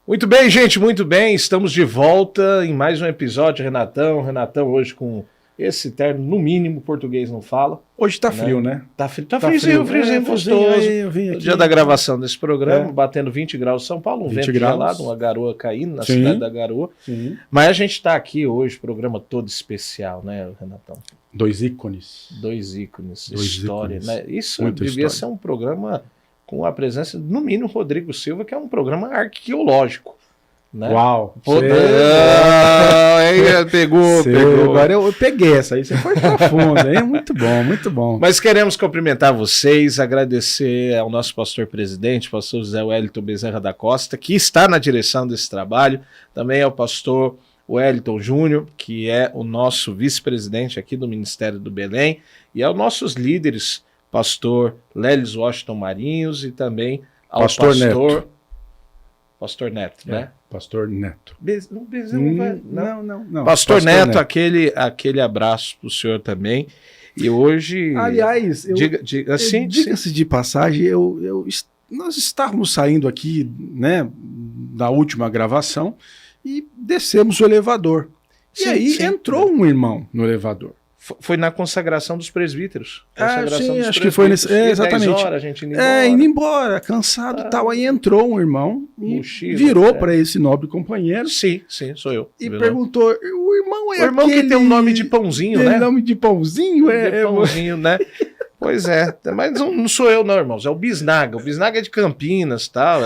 Muito bem, gente, muito bem. Estamos de volta em mais um episódio, Renatão. Renatão hoje com esse terno, no mínimo, português não fala. Hoje tá frio, né? Tá friozinho, friozinho gostoso. Aí, eu vim aqui, o dia da gravação desse programa, batendo 20 graus em São Paulo, um vento graus. gelado, uma garoa caindo na cidade da garoa. Sim. Mas a gente tá aqui hoje, programa todo especial, né, Renatão? Dois ícones. Dois ícones, Dois história, ícones. né? Isso Muita devia história. ser um programa com a presença, no mínimo, Rodrigo Silva, que é um programa arqueológico. Né? Uau! Pegou. Agora eu peguei essa aí, você foi profundo, aí muito bom, muito bom. Mas queremos cumprimentar vocês, agradecer ao nosso pastor presidente, pastor José Wellington Bezerra da Costa, que está na direção desse trabalho, também ao pastor Wellington Júnior, que é o nosso vice-presidente aqui do Ministério do Belém, e aos nossos líderes, pastor Lelis Washington Marinhos e também ao pastor Neto. Pastor Neto, né? Pastor Neto. Não. Pastor Neto, aquele abraço para o senhor também. E hoje... Aliás, diga-se de passagem, nós estávamos saindo aqui, né, da última gravação e descemos o elevador. E aí entrou um irmão no elevador. Foi na consagração dos presbíteros. Acho que foi nesse. Exatamente. 10 horas, a gente indo embora, cansado e tal. Aí entrou um irmão e mochila, virou para esse nobre companheiro. Sim, sou eu. E perguntou: o irmão é o irmão que tem um nome de pãozinho, né? Tem nome de pãozinho? Pãozinho, né? Pois é. Mas não sou eu, não, irmãos. É o Bisnaga. O Bisnaga é de Campinas, tá?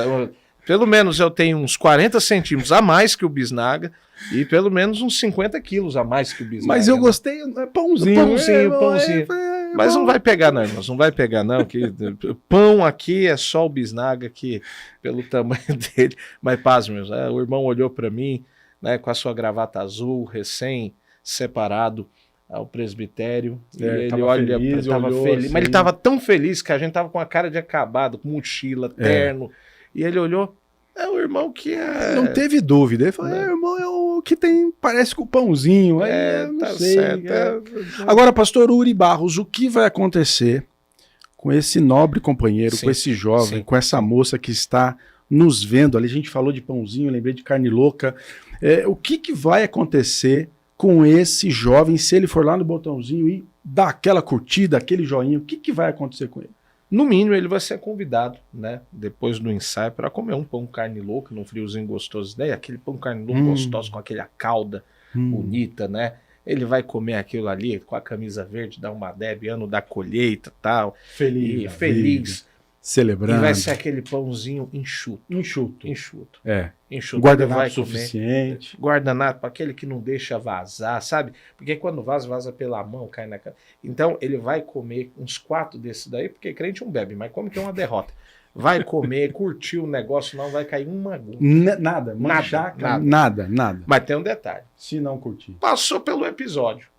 Pelo menos eu tenho uns 40 centímetros a mais que o Bisnaga. E pelo menos uns 50 quilos a mais que o Bisnaga. Mas eu gostei, pãozinho. Pãozinho. Mas não vai pegar não, irmãos, não vai pegar não, que pão aqui é só o Bisnaga, que pelo tamanho dele. Mas paz, meus, o irmão olhou para mim, né, com a sua gravata azul, recém-separado ao presbitério, e ele tava feliz, assim. Mas ele estava tão feliz que a gente tava com a cara de acabado, com mochila, terno, e ele olhou, é o irmão que é... Não teve dúvida. Ele falou, irmão, é o que tem, parece com o pãozinho. Não tá sei. Certo. Agora, pastor Uri Barros, o que vai acontecer com esse nobre companheiro, com esse jovem, com essa moça que está nos vendo ali? A gente falou de pãozinho, lembrei de carne louca. O que vai acontecer com esse jovem se ele for lá no botãozinho e dar aquela curtida, aquele joinha? O que vai acontecer com ele? No mínimo, ele vai ser convidado, né, depois do ensaio, para comer um pão carne louca, num friozinho gostoso, né? Aquele pão carne louca gostoso, com aquela calda bonita, né? Ele vai comer aquilo ali com a camisa verde da UMADEB, ano da colheita e tal. Feliz. Celebrando. E vai ser aquele pãozinho enxuto. Enxuto. Guardanapo suficiente. Guardanapo, aquele que não deixa vazar, sabe? Porque quando vaza pela mão, cai na cara. Então ele vai comer uns 4 desses daí, porque crente não bebe, mas como que é uma derrota? Vai comer, curtir o negócio, não vai cair uma gota. Nada. Mas tem um detalhe. Se não curtir. Passou pelo episódio.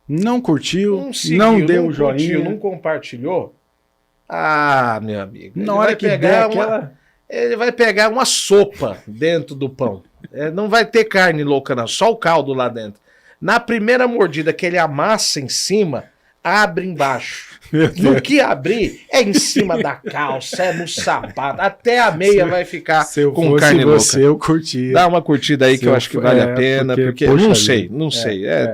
Não curtiu, não seguiu, não deu o joinha. Não compartilhou. Ah, meu amigo. Na hora que der aquela... Ele vai pegar uma sopa dentro do pão. Não vai ter carne louca, não. Só o caldo lá dentro. Na primeira mordida que ele amassa em cima, abre embaixo. No que abrir, é em cima da calça, é no sapato. Até a meia vai ficar com carne louca. Eu curti. Dá uma curtida aí que eu acho que vale a pena. Porque não sei.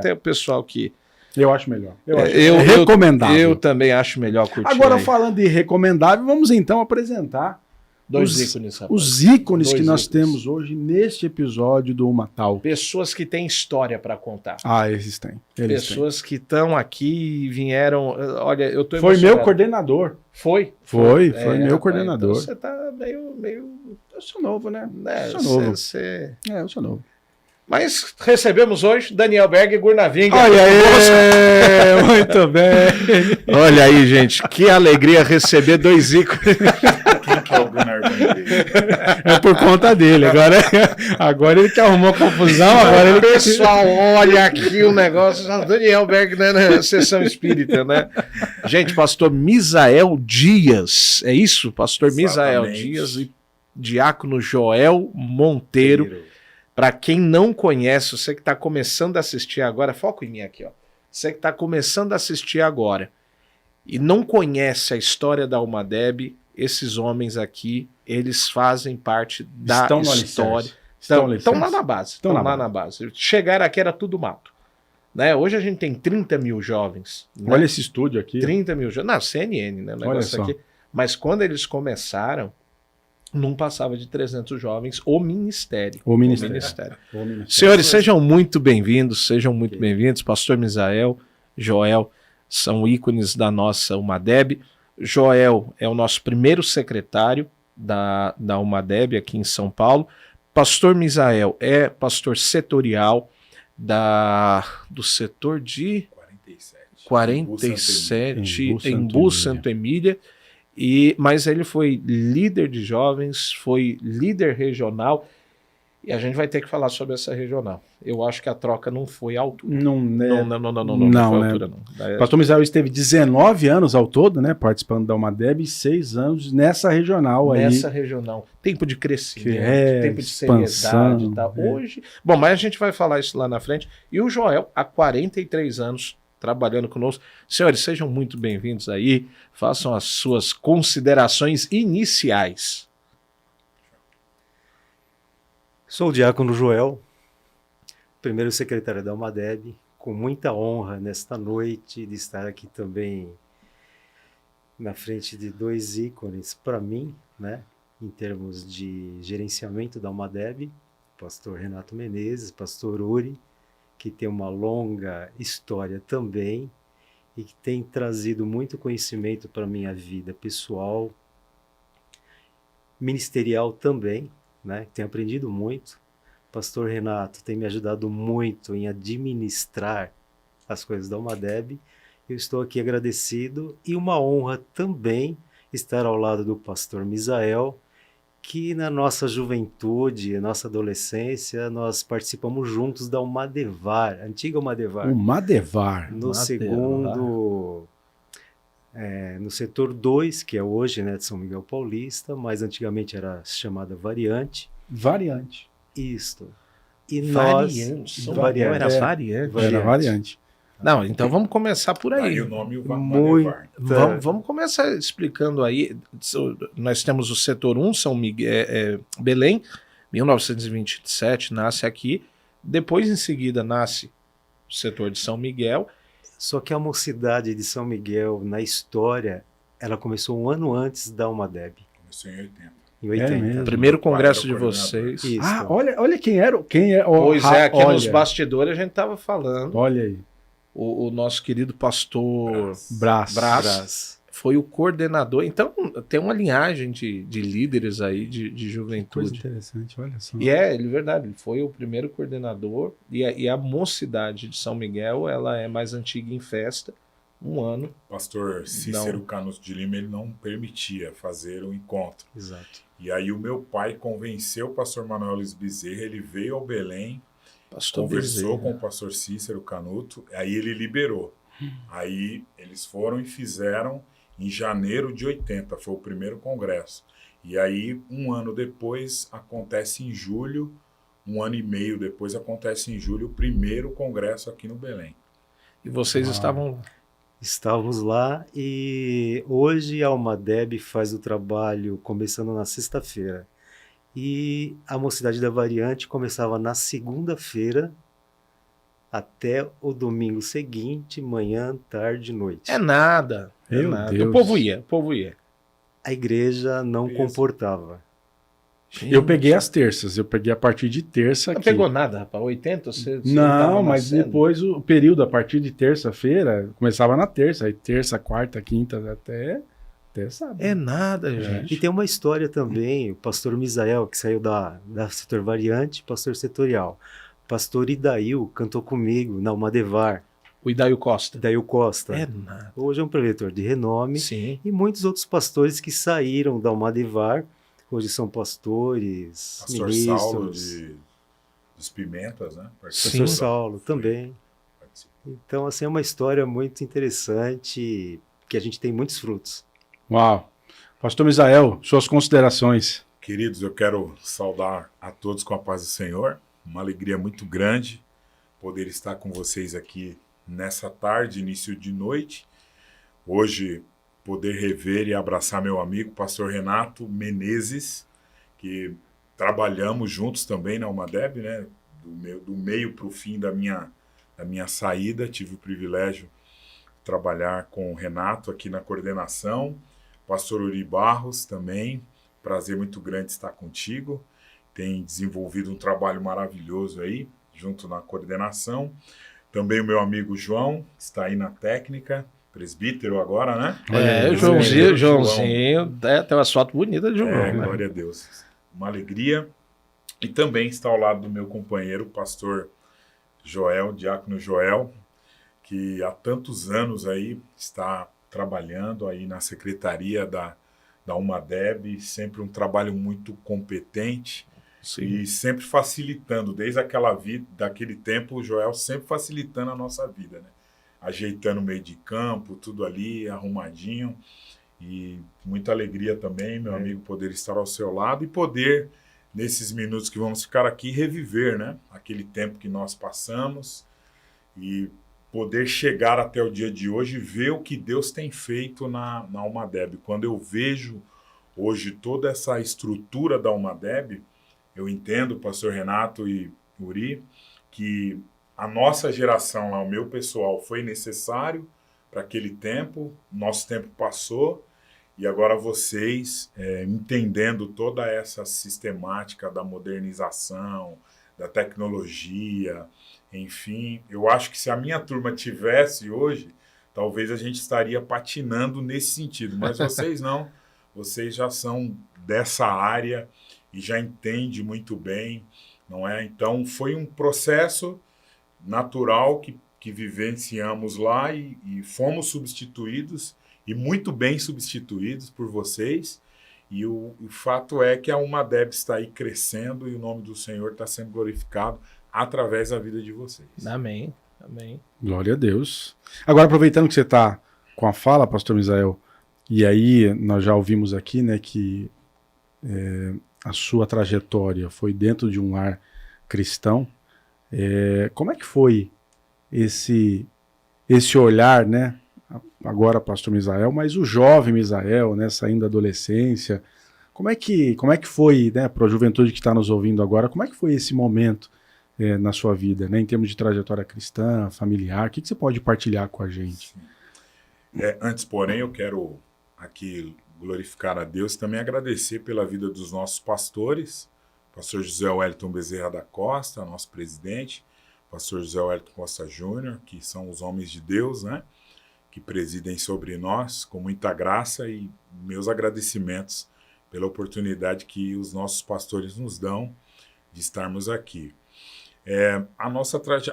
Tem o pessoal que... Eu acho melhor. Eu acho recomendável. Eu também acho melhor curtir. Agora, falando de recomendável, vamos então apresentar os ícones que nós temos hoje neste episódio do Uma Tal. Pessoas que têm história para contar. Eles têm. Pessoas que estão aqui e vieram... Olha, eu tô emocionado. Foi meu coordenador. Foi meu coordenador. Então você tá meio... Eu sou novo, né? Eu sou novo. Eu sou novo. Mas recebemos hoje Daniel Berg e Gurnaving. Olha aí, muito bem. Olha aí, gente, que alegria receber 2 ícones. Quem que é o Gurnaving? É por conta dele. Agora ele que arrumou confusão. Pessoal, olha aqui o negócio. Daniel Berg, né, na sessão espírita, né? Gente, pastor Misael Dias. É isso? Pastor Misael Dias e diácono Joel Monteiro. Para quem não conhece, você que está começando a assistir agora, foco em mim aqui, ó. Você que está começando a assistir agora e não conhece a história da UMADEB, esses homens aqui eles fazem parte da Estão no história. alicerce. Estão Estão lá na base. Estão Estão lá lá na base. Chegaram aqui era tudo mato. Né? Hoje a gente tem 30 mil jovens. Né? Olha esse estúdio aqui. 30 mil jovens. Não, CNN, né? O negócio aqui. Mas quando eles começaram, não passava de 300 jovens o ministério. O ministério. Senhores, sejam muito bem-vindos, Pastor Misael, Joel, são ícones da nossa UMADEB. Joel é o nosso primeiro secretário da UMADEB aqui em São Paulo. Pastor Misael é pastor setorial do setor de 47 em Embu, Santo Emília. Mas ele foi líder de jovens, foi líder regional, e a gente vai ter que falar sobre essa regional. Eu acho que a troca não foi à altura. Não foi à altura, não. Pastor Misael esteve 19 anos ao todo, né, participando da UMADEB, e 6 anos nessa regional aí. Nessa regional. Tempo de crescimento, tempo de seriedade e tal. Hoje... Bom, mas a gente vai falar isso lá na frente. E o Joel, há 43 anos, trabalhando conosco. Senhores, sejam muito bem-vindos aí. Façam as suas considerações iniciais. Sou o diácono Joel, primeiro secretário da UMADEB, com muita honra nesta noite de estar aqui também na frente de 2 ícones para mim, né, em termos de gerenciamento da UMADEB, pastor Renato Menezes, pastor Uri, que tem uma longa história também e que tem trazido muito conhecimento para a minha vida pessoal, ministerial também, né? Tenho aprendido muito. Pastor Renato tem me ajudado muito em administrar as coisas da UMADEB. Eu estou aqui agradecido e uma honra também estar ao lado do pastor Misael, que na nossa juventude, nossa adolescência, nós participamos juntos da UMADEVAR, antiga UMADEVAR. UMADEVAR. No setor 2, que é hoje, né, de São Miguel Paulista, mas antigamente era chamada Variante. Variante. Isto. E variante. Era variante. Não, então vamos começar por aí. Aí o nome Vamos começar explicando aí. Nós temos o setor 1, São Miguel, Belém, 1927, nasce aqui. Depois, em seguida, nasce o setor de São Miguel. Só que a mocidade de São Miguel, na história, ela começou um ano antes da UMADEB. Começou em 80. Em 80. Primeiro congresso de vocês. Isso. Olha quem é. Pois é, aqui nos bastidores a gente estava falando. Olha aí. O nosso querido pastor Brás foi o coordenador. Então, tem uma linhagem de líderes aí de juventude. Coisa interessante, olha só. E é verdade, ele foi o primeiro coordenador. E a mocidade de São Miguel, ela é mais antiga em festa, um ano. Pastor Cícero Canuto de Lima, ele não permitia fazer o encontro. Exato. E aí o meu pai convenceu o pastor Manuel Luiz Bezerra, ele veio ao Belém, conversou com o pastor Cícero Canuto, aí ele liberou. Aí eles foram e fizeram em janeiro de 80, foi o primeiro congresso. E aí, um ano depois, acontece em julho, um ano e meio depois, acontece em julho o primeiro congresso aqui no Belém. E vocês estavam... Estávamos lá e hoje a UMADEB faz o trabalho começando na sexta-feira. E a Mocidade da Variante começava na segunda-feira até o domingo seguinte, manhã, tarde, noite. É nada. Meu Deus. O povo ia. A igreja não comportava. Eu peguei as terças, eu peguei a partir de terça aqui. Não pegou nada, rapaz? 80? Não, mas depois o período, a partir de terça-feira, começava na terça, aí terça, quarta, quinta, até sábado. É nada, gente. E tem uma história também, o pastor Misael, que saiu da setor variante, pastor setorial. Pastor Idail cantou comigo na UMADEVAR. O Idail Costa. Idail Costa. É nada. Hoje é um preletor de renome. Sim. E muitos outros pastores que saíram da UMADEVAR. Hoje são pastores, pastor ministros. Saulo dos Pimentas, né? Pastor Saulo também. Então, assim, é uma história muito interessante, que a gente tem muitos frutos. Uau! Pastor Misael, suas considerações. Queridos, eu quero saudar a todos com a paz do Senhor. Uma alegria muito grande poder estar com vocês aqui nessa tarde, início de noite. Hoje poder rever e abraçar meu amigo, pastor Renato Menezes, que trabalhamos juntos também na UMADEB, né? Do meio para o fim da minha saída, tive o privilégio de trabalhar com o Renato aqui na coordenação, pastor Uri Barros também, prazer muito grande estar contigo, tem desenvolvido um trabalho maravilhoso aí, junto na coordenação, também o meu amigo João, que está aí na técnica, presbítero agora, né? Joãozinho, tem uma foto bonita de João. Glória a Deus, uma alegria. E também está ao lado do meu companheiro, o pastor Joel, diácono Joel, que há tantos anos aí está trabalhando aí na secretaria da UMADEB, sempre um trabalho muito competente. Sim. E sempre facilitando, desde daquele tempo, o Joel sempre facilitando a nossa vida, né? Ajeitando o meio de campo, tudo ali, arrumadinho. E muita alegria também, meu amigo, poder estar ao seu lado e poder, nesses minutos que vamos ficar aqui, reviver, né? Aquele tempo que nós passamos e poder chegar até o dia de hoje e ver o que Deus tem feito na UMADEB. Quando eu vejo hoje toda essa estrutura da UMADEB, eu entendo, pastor Renato e Uri, que a nossa geração lá, o meu pessoal, foi necessário para aquele tempo, nosso tempo passou, e agora vocês, entendendo toda essa sistemática da modernização, da tecnologia, enfim, eu acho que se a minha turma tivesse hoje, talvez a gente estaria patinando nesse sentido, mas vocês não, vocês já são dessa área e já entendem muito bem, não é? Então foi um processo natural que vivenciamos lá e fomos substituídos, e muito bem substituídos por vocês, e o fato é que a UMADEB está aí crescendo e o nome do Senhor está sendo glorificado através da vida de vocês. Amém, amém. Glória a Deus. Agora, aproveitando que você está com a fala, pastor Misael, e aí nós já ouvimos aqui, né, que a sua trajetória foi dentro de um lar cristão, como é que foi esse olhar, né? Agora pastor Misael, mas o jovem Misael, né, saindo da adolescência, como é que foi, né, para a juventude que está nos ouvindo agora, como é que foi esse momento na sua vida, né, em termos de trajetória cristã, familiar, o que você pode partilhar com a gente? Antes, porém, eu quero aqui glorificar a Deus e também agradecer pela vida dos nossos pastores, pastor José Wellington Bezerra da Costa, nosso presidente, pastor José Wellington Costa Júnior, que são os homens de Deus, né, que presidem sobre nós com muita graça, e meus agradecimentos pela oportunidade que os nossos pastores nos dão de estarmos aqui.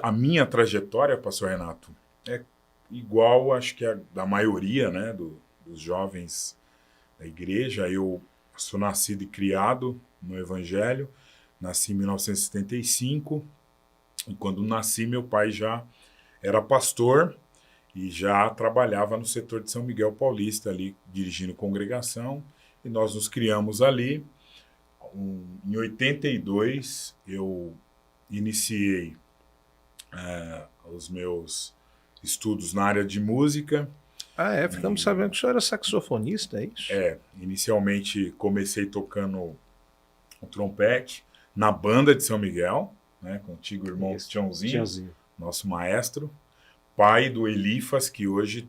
A minha trajetória, pastor Renato, é igual, acho que a da maioria, né, dos jovens da igreja. Eu sou nascido e criado no Evangelho, nasci em 1975, e quando nasci meu pai já era pastor e já trabalhava no setor de São Miguel Paulista, ali dirigindo congregação, e nós nos criamos ali. Em 82 eu iniciei os meus estudos na área de música. Ficamos sabendo que o senhor era saxofonista, é isso? Inicialmente comecei tocando o trompete na banda de São Miguel, né, com o antigo irmão Tiãozinho, nosso maestro, pai do Elifas, que hoje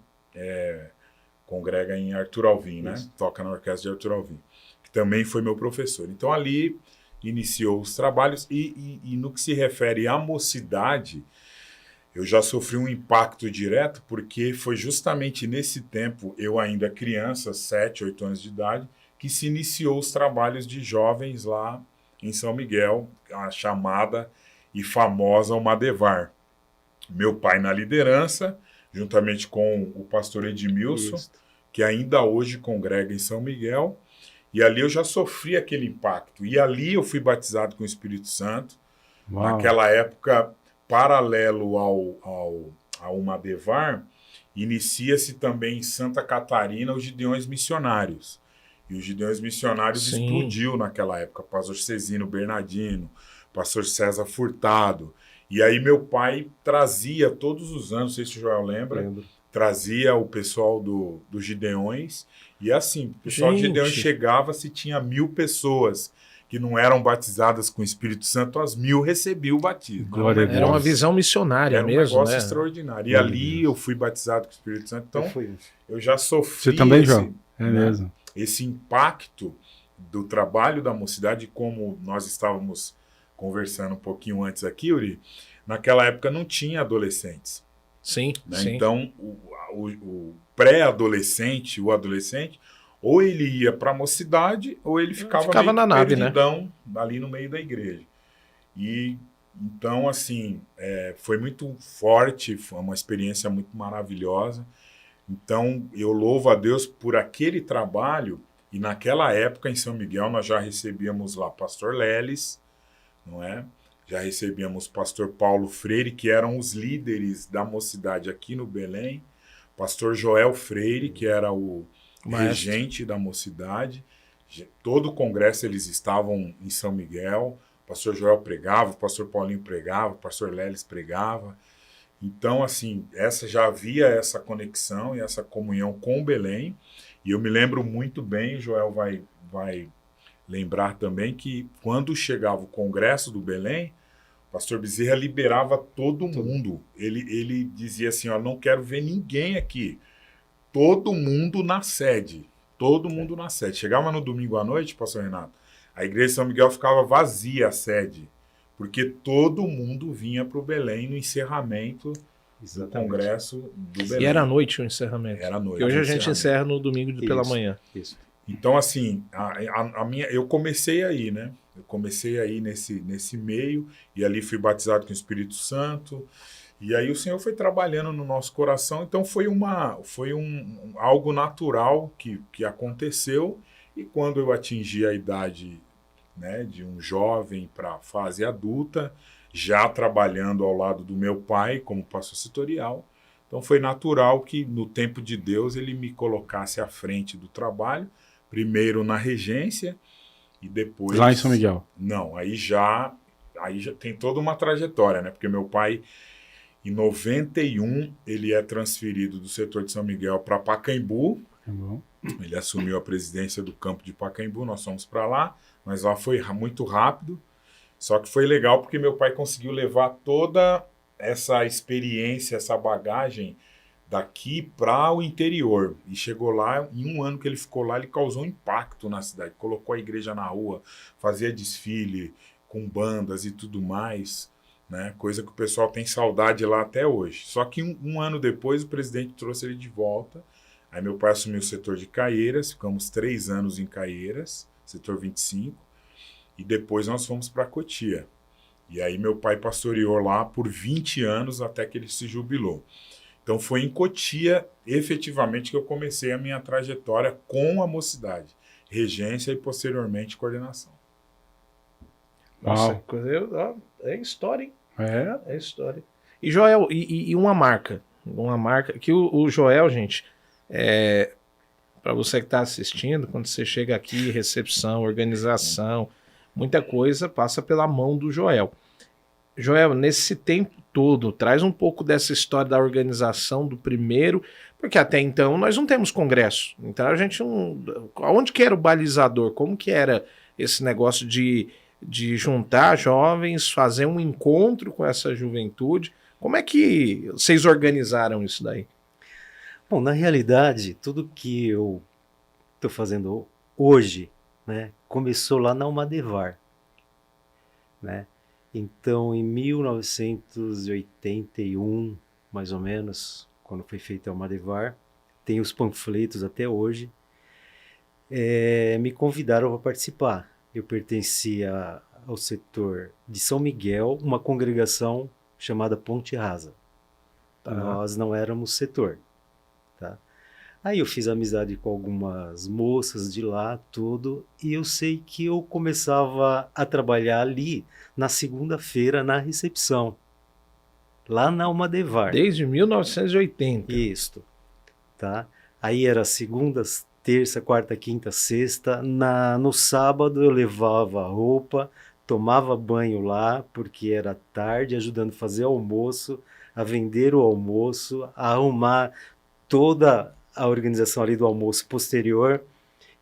congrega em Arthur Alvim, né? Toca na orquestra de Arthur Alvim, que também foi meu professor. Então ali iniciou os trabalhos e no que se refere à mocidade, eu já sofri um impacto direto, porque foi justamente nesse tempo, eu ainda criança, 7, 8 anos de idade, que se iniciou os trabalhos de jovens lá em São Miguel, a chamada e famosa UMADEVAR. Meu pai na liderança, juntamente com o pastor Edmilson, que ainda hoje congrega em São Miguel, e ali eu já sofri aquele impacto. E ali eu fui batizado com o Espírito Santo. Uau. Naquela época, paralelo ao UMADEVAR, inicia-se também em Santa Catarina os Gideões Missionários. E os Gideões Missionários explodiu naquela época. Pastor Cezino Bernardino, pastor César Furtado. E aí meu pai trazia todos os anos, não sei se o Joel lembra, trazia o pessoal do Gideões, e assim, o pessoal do Gideões chegava, se tinha 1.000 pessoas que não eram batizadas com o Espírito Santo, as 1.000 recebiam o batismo. Era uma visão missionária mesmo, Era um negócio né? extraordinário. E ali eu fui batizado com o Espírito Santo, então eu já sofri Você também, João? Mesmo. Esse impacto do trabalho da mocidade, como nós estávamos conversando um pouquinho antes aqui, Yuri, naquela época não tinha adolescentes. Sim, né? sim. Então, o pré-adolescente, o adolescente, ou ele ia para a mocidade, ou ele ficava na nave, perdidão, né? Ali no meio da igreja. E então, assim, foi muito forte, foi uma experiência muito maravilhosa. Então, eu louvo a Deus por aquele trabalho. E naquela época, em São Miguel, nós já recebíamos lá pastor Leles, não é? Já recebíamos pastor Paulo Freire, que eram os líderes da mocidade aqui no Belém, pastor Joel Freire, que era o regente da mocidade. Todo o congresso eles estavam em São Miguel, o pastor Joel pregava, o pastor Paulinho pregava, o pastor Leles pregava. Então, assim, já havia essa conexão e essa comunhão com o Belém. E eu me lembro muito bem, o Joel vai lembrar também, que quando chegava o congresso do Belém, o pastor Bezerra liberava todo mundo. Ele dizia assim, ó, não quero ver ninguém aqui. Todo mundo na sede. Todo mundo na sede. Chegava no domingo à noite, pastor Renato, a igreja de São Miguel ficava vazia, a sede. Porque todo mundo vinha para o Belém no encerramento do congresso do Belém. E era à noite o encerramento. Era à noite. Porque hoje a gente encerra no domingo pela manhã. Isso. Então, assim, eu comecei aí, né? Eu comecei aí nesse meio, e ali fui batizado com o Espírito Santo, e aí o Senhor foi trabalhando no nosso coração, então foi algo natural que aconteceu, e quando eu atingi a idade, né, de um jovem para a fase adulta, já trabalhando ao lado do meu pai como pastor setorial, então foi natural que no tempo de Deus ele me colocasse à frente do trabalho, primeiro na regência e depois... Lá em São Miguel? Não, aí já tem toda uma trajetória, né? Porque meu pai, em 91, ele é transferido do setor de São Miguel para Pacaembu. Ele assumiu a presidência do campo de Pacaembu, nós fomos para lá, mas lá foi muito rápido. Só que foi legal porque meu pai conseguiu levar toda essa experiência, essa bagagem daqui para o interior. E chegou lá, em um ano que ele ficou lá, ele causou um impacto na cidade. Colocou a igreja na rua, fazia desfile com bandas e tudo mais, né? Coisa que o pessoal tem saudade lá até hoje. Só que um ano depois o presidente trouxe ele de volta. Aí meu pai assumiu o setor de Caieiras, ficamos 3 anos em Caieiras, setor 25, e depois nós fomos para Cotia. E aí meu pai pastoreou lá por 20 anos até que ele se jubilou. Então foi em Cotia, efetivamente, que eu comecei a minha trajetória com a mocidade, regência e posteriormente coordenação. Nossa, é história, hein? É história. E Joel, e uma marca que o Joel, gente, para você que está assistindo, quando você chega aqui, recepção, organização, muita coisa passa pela mão do Joel. Joel, nesse tempo todo, traz um pouco dessa história da organização do primeiro, porque até então nós não temos congresso. Então a gente não... Onde que era o balizador? Como que era esse negócio de juntar jovens, fazer um encontro com essa juventude? Como é que vocês organizaram isso daí? Bom, na realidade, tudo que eu estou fazendo hoje, né, começou lá na Almadevar, né? Então, em 1981, mais ou menos, quando foi feita a Almadevar, tem os panfletos até hoje, me convidaram para participar. Eu pertencia ao setor de São Miguel, uma congregação chamada Ponte Rasa. Nós não éramos setor. Tá? Aí eu fiz amizade com algumas moças de lá, tudo, e eu sei que eu começava a trabalhar ali na segunda-feira na recepção, lá na Almadevar. Desde 1980. Isso, tá? Aí era segundas, terça, quarta, quinta, sexta. No sábado eu levava roupa, tomava banho lá, porque era tarde, ajudando a fazer almoço, a vender o almoço, a arrumar toda a organização ali do almoço posterior,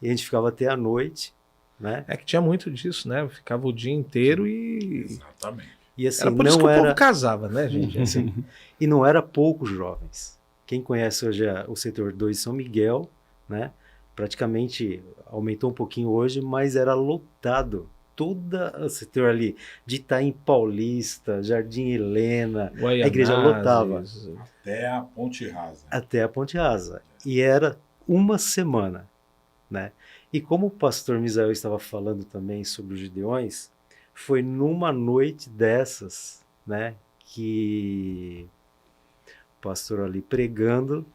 e a gente ficava até a noite, né? É que tinha muito disso, né? Ficava o dia inteiro e... Exatamente. E assim, Era por isso que o povo casava, né, gente? Assim, e não era poucos jovens. Quem conhece hoje o setor 2 de São Miguel, né? Praticamente aumentou um pouquinho hoje, mas era lotado. Toda o setor ali de Itaim Paulista, Jardim Helena, a igreja lotava. Até a Ponte Rasa. Até a Ponte Rasa. E era uma semana, né? E como o pastor Misael estava falando também sobre os Gideões, foi numa noite dessas, né, que o pastor ali pregando,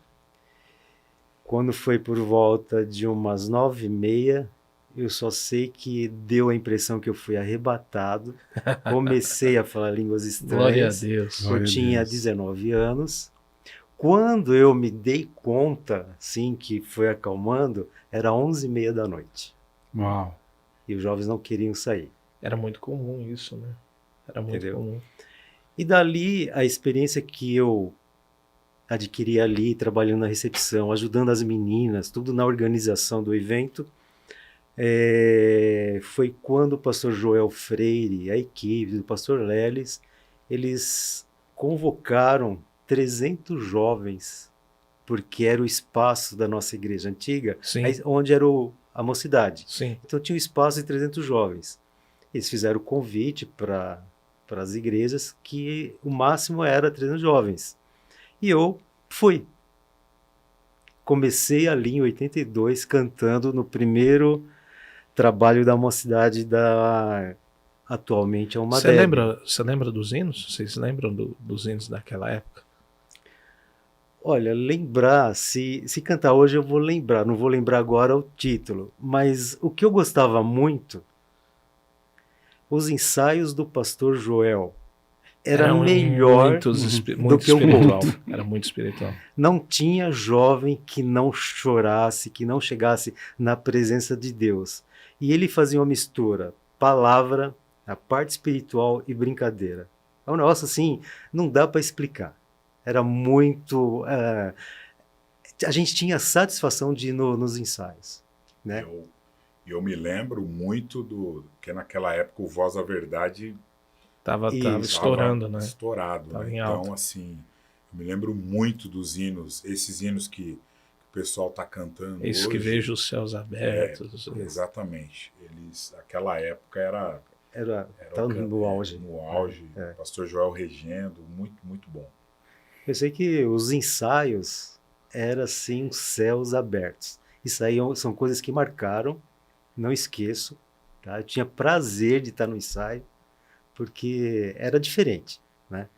quando foi por volta de umas 9h30, eu só sei que deu a impressão que eu fui arrebatado, comecei a falar línguas estranhas. Glória a Deus. Eu tinha 19 anos. Quando eu me dei conta, sim, que foi acalmando, era 11h30 da noite. Uau. E os jovens não queriam sair. Era muito comum isso, né? Era muito Entendeu? comum. E dali, a experiência que eu adquiri ali, trabalhando na recepção, ajudando as meninas, tudo na organização do evento, foi quando o pastor Joel Freire, a equipe do pastor Leles, eles convocaram 300 jovens, porque era o espaço da nossa igreja antiga, Sim. onde era a mocidade. Sim. Então tinha um espaço de 300 jovens. Eles fizeram o convite para as igrejas que o máximo era 300 jovens. E eu fui. Comecei ali em 82 cantando no primeiro trabalho da mocidade atualmente é uma Você lembra dos hinos? Vocês lembram dos hinos daquela época? Olha, lembrar, se cantar hoje eu vou lembrar, não vou lembrar agora o título, mas o que eu gostava muito, os ensaios do pastor Joel, era melhor muito do que espiritual. o culto. Era muito espiritual. Não tinha jovem que não chorasse, que não chegasse na presença de Deus. E ele fazia uma mistura, palavra, a parte espiritual e brincadeira. É um negócio assim, não dá para explicar. Era muito... a gente tinha satisfação de ir nos ensaios, né? Eu me lembro muito que naquela época o Voz da Verdade Tava estourando, né? Estourado, tava né? Em então, alta. assim, eu me lembro muito dos hinos, esses hinos que o pessoal está cantando Isso hoje. que vejo os céus abertos. Exatamente. Aquela época era no auge. No auge. Pastor Joel regendo, muito, muito bom. Eu sei que os ensaios eram, assim, os céus abertos. Isso aí são coisas que marcaram, não esqueço. Tá? Eu tinha prazer de estar no ensaio, porque era diferente, né?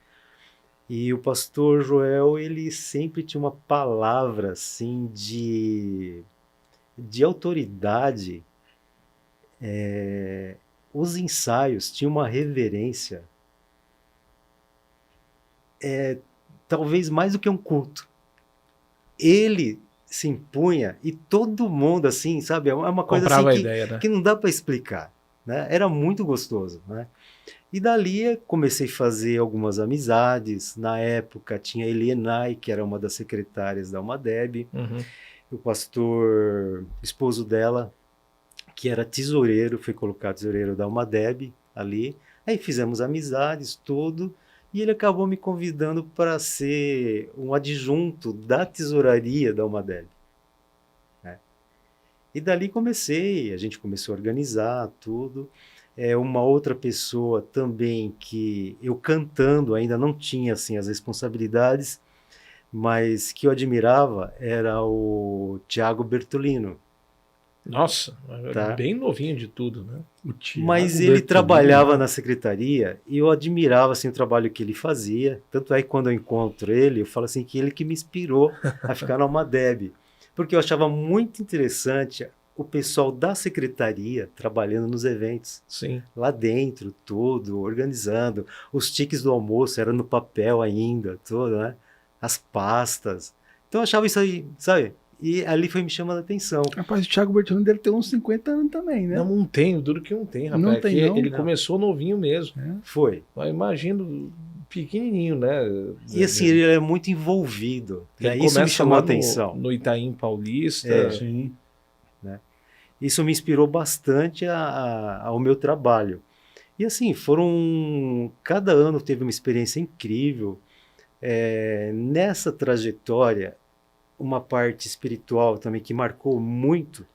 E o pastor Joel, ele sempre tinha uma palavra, assim, de autoridade. Os ensaios tinham uma reverência, talvez mais do que um culto. Ele se impunha e todo mundo, assim, sabe? É uma coisa Comprava assim a ideia, né? que não dá para explicar, né? Era muito gostoso, né? E dali comecei a fazer algumas amizades. Na época tinha a Elienay, que era uma das secretárias da Almadeb, o pastor, esposo dela, que era tesoureiro, foi colocado tesoureiro da Almadeb ali. Aí fizemos amizades, tudo, e ele acabou me convidando para ser um adjunto da tesouraria da Almadeb. E dali a gente começou a organizar tudo. Uma outra pessoa também que eu cantando ainda não tinha assim as responsabilidades, mas que eu admirava era o Tiago Bertolino. Nossa, bem novinho de tudo, né? Mas ele trabalhava na secretaria e eu admirava assim, o trabalho que ele fazia. Tanto é que quando eu encontro ele, eu falo assim que ele que me inspirou a ficar na Almadeb. Porque eu achava muito interessante o pessoal da secretaria trabalhando nos eventos. Sim. Lá dentro, tudo, organizando. Os tickets do almoço eram no papel ainda, tudo, né? As pastas. Então eu achava isso aí, sabe? E ali foi me chamando a atenção. Rapaz, o Thiago Bertolini deve ter uns 50 anos também, né? Não tem, duro que não tem, rapaz. Não tem, não. Ele começou novinho mesmo. Foi. Eu imagino pequenininho, né? E assim, ele é muito envolvido. Ele Isso me chamou a lá atenção. no Itaim Paulista. Sim. Né? Isso me inspirou bastante ao meu trabalho. E assim, cada ano teve uma experiência incrível. Nessa trajetória, uma parte espiritual também que marcou muito.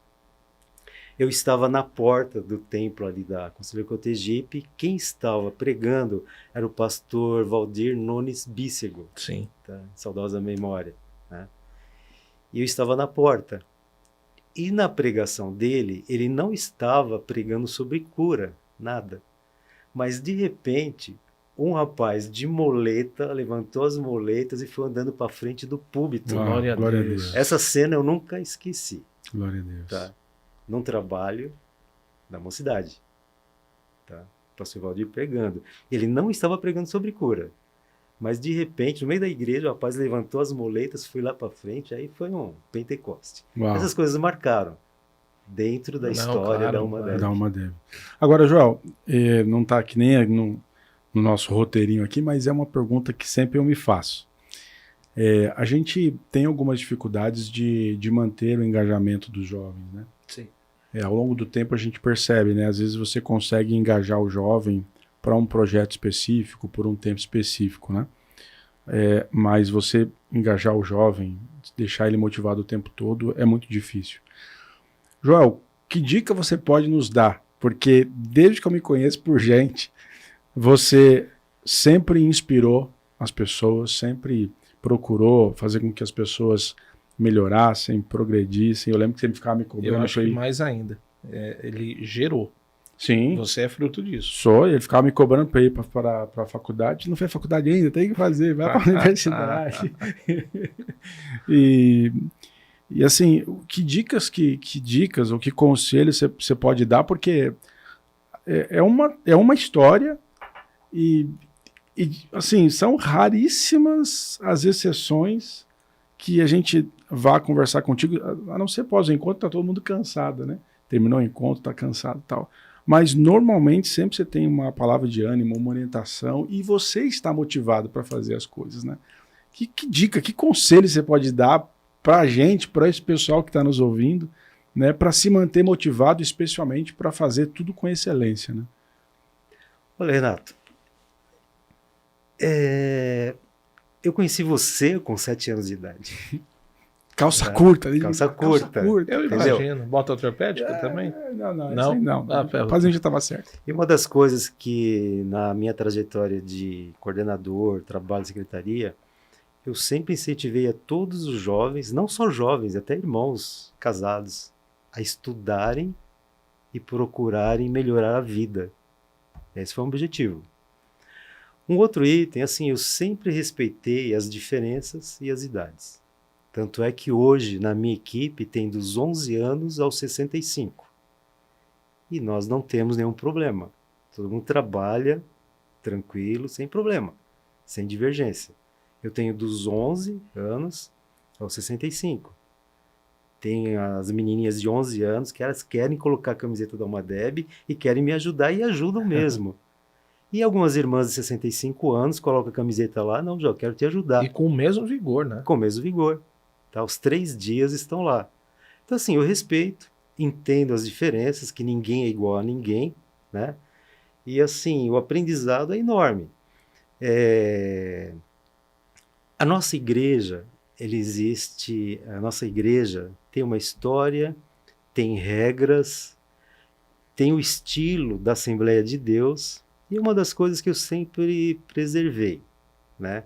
Eu estava na porta do templo ali da Conselheiro Cotegipe. Quem estava pregando era o pastor Valdir Nunes Bícego. Sim. Tá? Saudosa memória. Né? E eu estava na porta. E na pregação dele, ele não estava pregando sobre cura, nada. Mas de repente, um rapaz de muleta levantou as muletas e foi andando para frente do púlpito. Glória a Deus. Essa cena eu nunca esqueci. Glória a Deus. Tá? Num trabalho da mocidade. Tá? O pastor Valdir pregando. Ele não estava pregando sobre cura. Mas de repente, no meio da igreja, o rapaz levantou as muletas, foi lá para frente, aí foi um Pentecoste. Uau. Essas coisas marcaram dentro da história da Almadeb. Da Almadeb. Agora, Joel, não está aqui nem no nosso roteirinho aqui, mas é uma pergunta que sempre eu me faço. A gente tem algumas dificuldades de manter o engajamento dos jovens, né? Sim. Ao longo do tempo a gente percebe, né? Às vezes você consegue engajar o jovem para um projeto específico, por um tempo específico, né? Mas você engajar o jovem, deixar ele motivado o tempo todo, é muito difícil. Joel, que dica você pode nos dar? Porque desde que eu me conheço por gente, você sempre inspirou as pessoas, sempre procurou fazer com que as pessoas melhorassem, progredissem. Eu lembro que você ficava me cobrando. Eu acho que mais ainda. Ele gerou. Sim. Você é fruto disso. Ele ficava me cobrando para ir para a faculdade. Não fez faculdade ainda, tem que fazer, vai para a universidade. E assim, que dicas ou que conselhos você pode dar? Porque é uma história e assim, são raríssimas as exceções que a gente vá conversar contigo, a não ser pós o encontro, tá todo mundo cansado, né? Terminou o encontro, tá cansado e tal. Mas normalmente sempre você tem uma palavra de ânimo, uma orientação e você está motivado para fazer as coisas, né? Que dica, que conselho você pode dar para a gente, para esse pessoal que está nos ouvindo, né? Para se manter motivado, especialmente para fazer tudo com excelência, né? Olha, Renato, eu conheci você com 7 anos de idade. Calça curta. Calça curta. Eu imagino. Bota ortopédica também? Não. Quase já estava certo. E uma das coisas que na minha trajetória de coordenador, trabalho de secretaria, eu sempre incentivei a todos os jovens, não só jovens, até irmãos casados, a estudarem e procurarem melhorar a vida. Esse foi um objetivo. Um outro item, assim, eu sempre respeitei as diferenças e as idades. Tanto é que hoje, na minha equipe, tem dos 11 anos aos 65. E nós não temos nenhum problema. Todo mundo trabalha tranquilo, sem problema, sem divergência. Eu tenho dos 11 anos aos 65. Tem as menininhas de 11 anos que elas querem colocar a camiseta da Almadeb e querem me ajudar e ajudam mesmo. E algumas irmãs de 65 anos colocam a camiseta lá, não, eu quero te ajudar. E com o mesmo vigor, né? Com o mesmo vigor. Tá? Os 3 dias estão lá. Então, assim, eu respeito, entendo as diferenças, que ninguém é igual a ninguém, né? E, assim, o aprendizado é enorme. A nossa igreja, a nossa igreja tem uma história, tem regras, tem o estilo da Assembleia de Deus, e uma das coisas que eu sempre preservei, né?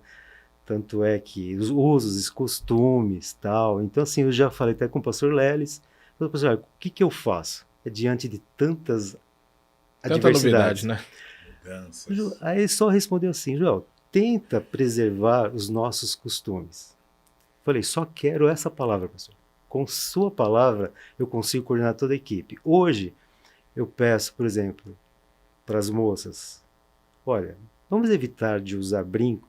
Tanto é que os usos, os costumes, tal. Então, assim, eu já falei até com o pastor Leles. Falei, pastor, o que eu faço? Diante de tantas adversidades, novidade, né? Mudanças. Aí ele só respondeu assim, Joel, tenta preservar os nossos costumes. Falei, só quero essa palavra, pastor. Com sua palavra, eu consigo coordenar toda a equipe. Hoje, eu peço, por exemplo, para as moças, olha, vamos evitar de usar brinco,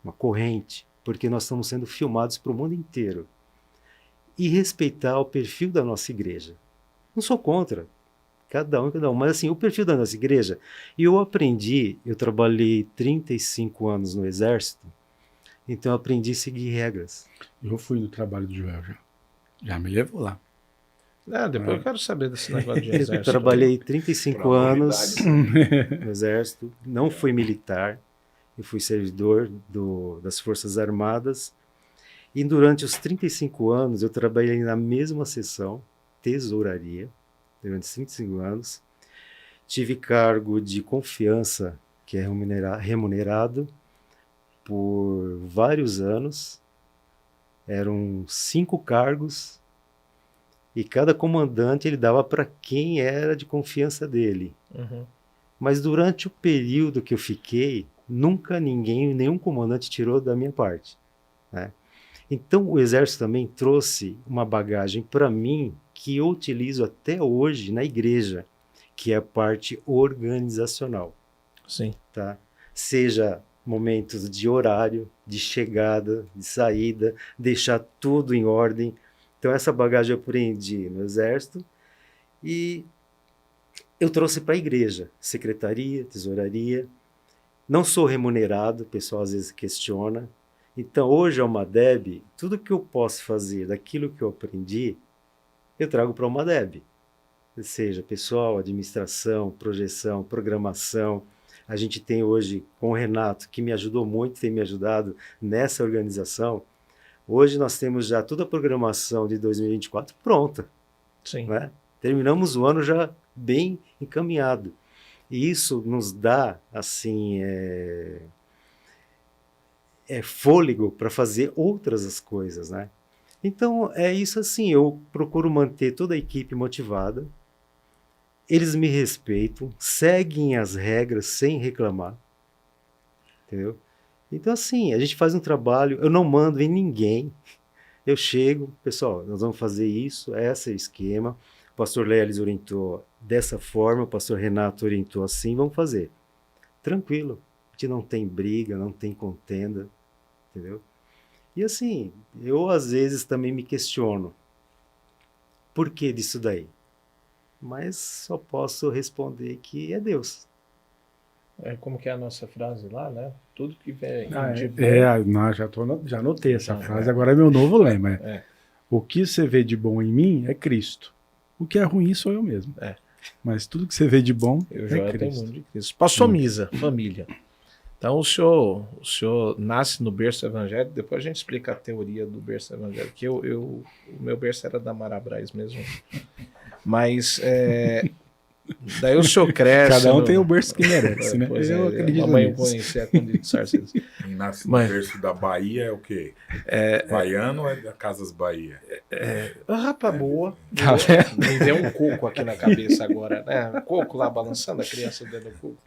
uma corrente, porque nós estamos sendo filmados para o mundo inteiro. E respeitar o perfil da nossa igreja. Não sou contra Cada um. Mas assim, o perfil da nossa igreja, eu trabalhei 35 anos no Exército, então eu aprendi a seguir regras. Eu fui no trabalho do Joel já me levou lá. Depois eu quero saber desse negócio de exército. Eu trabalhei 35 anos no Exército, não fui militar, eu fui servidor das Forças Armadas, e durante os 35 anos eu trabalhei na mesma seção, tesouraria, durante 35 anos. Tive cargo de confiança, que é remunerado, por vários anos. Eram 5 cargos, e cada comandante ele dava para quem era de confiança dele. Uhum. Mas durante o período que eu fiquei, nunca nenhum comandante tirou da minha parte, né? Então o Exército também trouxe uma bagagem para mim que eu utilizo até hoje na igreja, que é a parte organizacional. Sim. Tá? Seja momentos de horário, de chegada, de saída, deixar tudo em ordem. Então essa bagagem eu aprendi no Exército e eu trouxe para a igreja, secretaria, tesouraria. Não sou remunerado, o pessoal às vezes questiona. Então hoje a Almadeb, tudo que eu posso fazer daquilo que eu aprendi, eu trago para a Almadeb. Seja pessoal, administração, projeção, programação. A gente tem hoje com o Renato, que me ajudou muito, tem me ajudado nessa organização. Hoje nós temos já toda a programação de 2024 pronta. Sim. Né? Terminamos o ano já bem encaminhado. E isso nos dá assim, fôlego para fazer outras as coisas. Né? Então é isso assim, eu procuro manter toda a equipe motivada. Eles me respeitam, seguem as regras sem reclamar. Entendeu? Então, assim, a gente faz um trabalho, eu não mando em ninguém. Eu chego, pessoal, nós vamos fazer isso, esse é o esquema. O pastor Lelis orientou dessa forma, o pastor Renato orientou assim, vamos fazer. Tranquilo, a gente não tem briga, não tem contenda, entendeu? E assim, eu às vezes também me questiono, por que disso daí? Mas só posso responder que é Deus. Como que é a nossa frase lá, né? Tudo que vem de bom... já anotei essa frase, agora é meu novo lema. O que você vê de bom em mim é Cristo. O que é ruim sou eu mesmo. Mas tudo que você vê de bom é Cristo. Muito de Cristo. Pastor Misa, família. Então o senhor nasce no berço evangélico, depois a gente explica a teoria do berço evangélico, que o meu berço era da Marabras mesmo. Mas daí o senhor cresce... Cada um tem o berço que merece, né? Eu acredito nisso. A mãe eu conheci a Condito Sarcedas. Quem nasce no berço da Bahia é o quê? Baiano ou é da Casas Bahia? Rapaz, boa. Me deu um coco aqui na cabeça agora, né? Coco lá balançando, a criança dentro do coco.